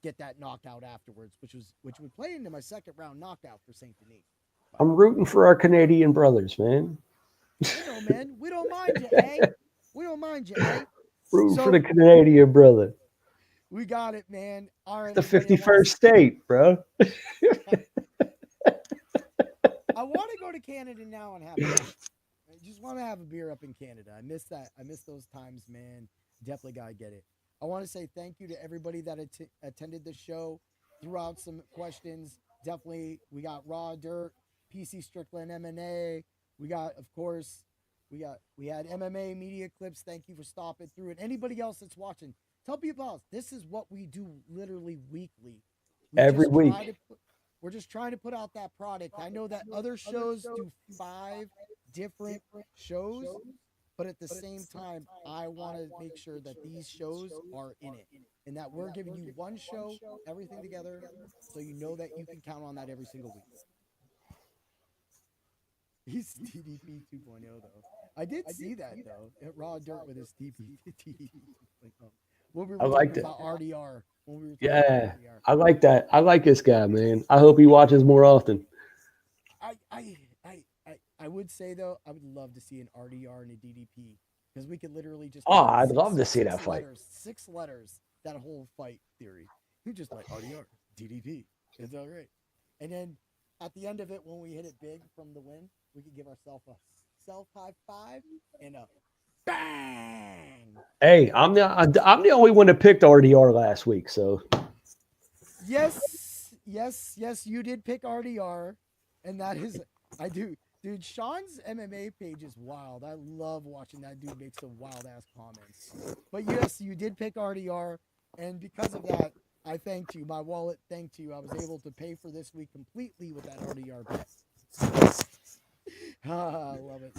get that knockout afterwards, which would play into my second round knockout for St. Denis. I'm rooting for our Canadian brothers, man. Man, we don't mind you, eh? Rooting for the Canadian brother. We got it, man. All right. The 51st state, bro. I want to go to Canada now and have a beer. I just want to have a beer up in Canada. I miss that. I miss those times, man. Definitely got to get it. I want to say thank you to everybody that attended the show, threw out some questions. Definitely, we got Raw Dirt, PC Strickland M&A. We got, of course, we had MMA Media Clips. Thank you for stopping through. And anybody else that's watching, tell people else, this is what we do literally weekly. Every week. We're just trying to put out that product. I know that other shows do 5 different shows. But at the same time, I want to make sure that these shows are in it and that we're giving you one show, everything together, so you know that you can count on that every single week. He's DDP 2.0, though. I did see that, though. At Raw Dirt with his DDP. I liked it. About RDR. Yeah, I like that. I like this guy, man. I hope he watches more often. I would say, though, I would love to see an RDR and a DDP because we could literally just. I'd love to see that fight. 6 letters, that whole fight theory. You just like RDR, DDP. It's all right. And then at the end of it, when we hit it big from the win, we could give ourselves a self high five and a bang. Hey, I'm the only one that picked RDR last week, so. Yes, you did pick RDR, and that is, I do. Dude, Sean's MMA page is wild. I love watching that dude make some wild-ass comments. But yes, you did pick RDR, and because of that, I thanked you. My wallet thanked you. I was able to pay for this week completely with that RDR bet. Love it.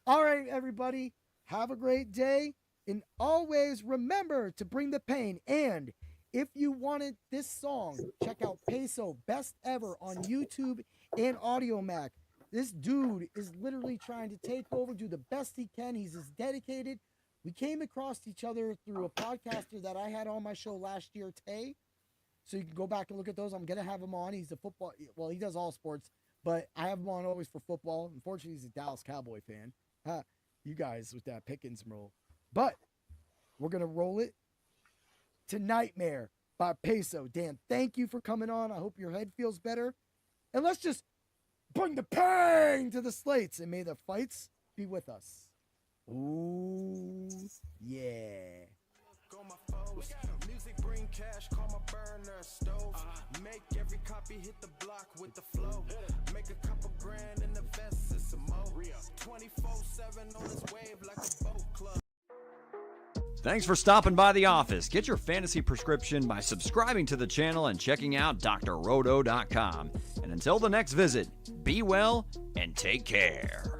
All right, everybody. Have a great day. And always remember to bring the pain. And if you wanted this song, check out Peso Best Ever on YouTube and Audio Mac. This dude is literally trying to take over, do the best he can. He's as dedicated. We came across each other through a podcaster that I had on my show last year, Tay. So you can go back and look at those. I'm going to have him on. He's a football. Well, he does all sports, but I have him on always for football. Unfortunately, he's a Dallas Cowboy fan. You guys with that Pickens roll. But we're going to roll it to Nightmare by Peso. Dan, thank you for coming on. I hope your head feels better. And let's just bring the pain to the slates, and may the fights be with us. Ooh, yeah. Music bring cash, call my burner stove. Make every copy hit the block with the flow. Make a couple grand in the vest, it's a mo. 24/7 on this wave like a boat club. Thanks for stopping by the office. Get your fantasy prescription by subscribing to the channel and checking out drroto.com. And until the next visit, be well and take care.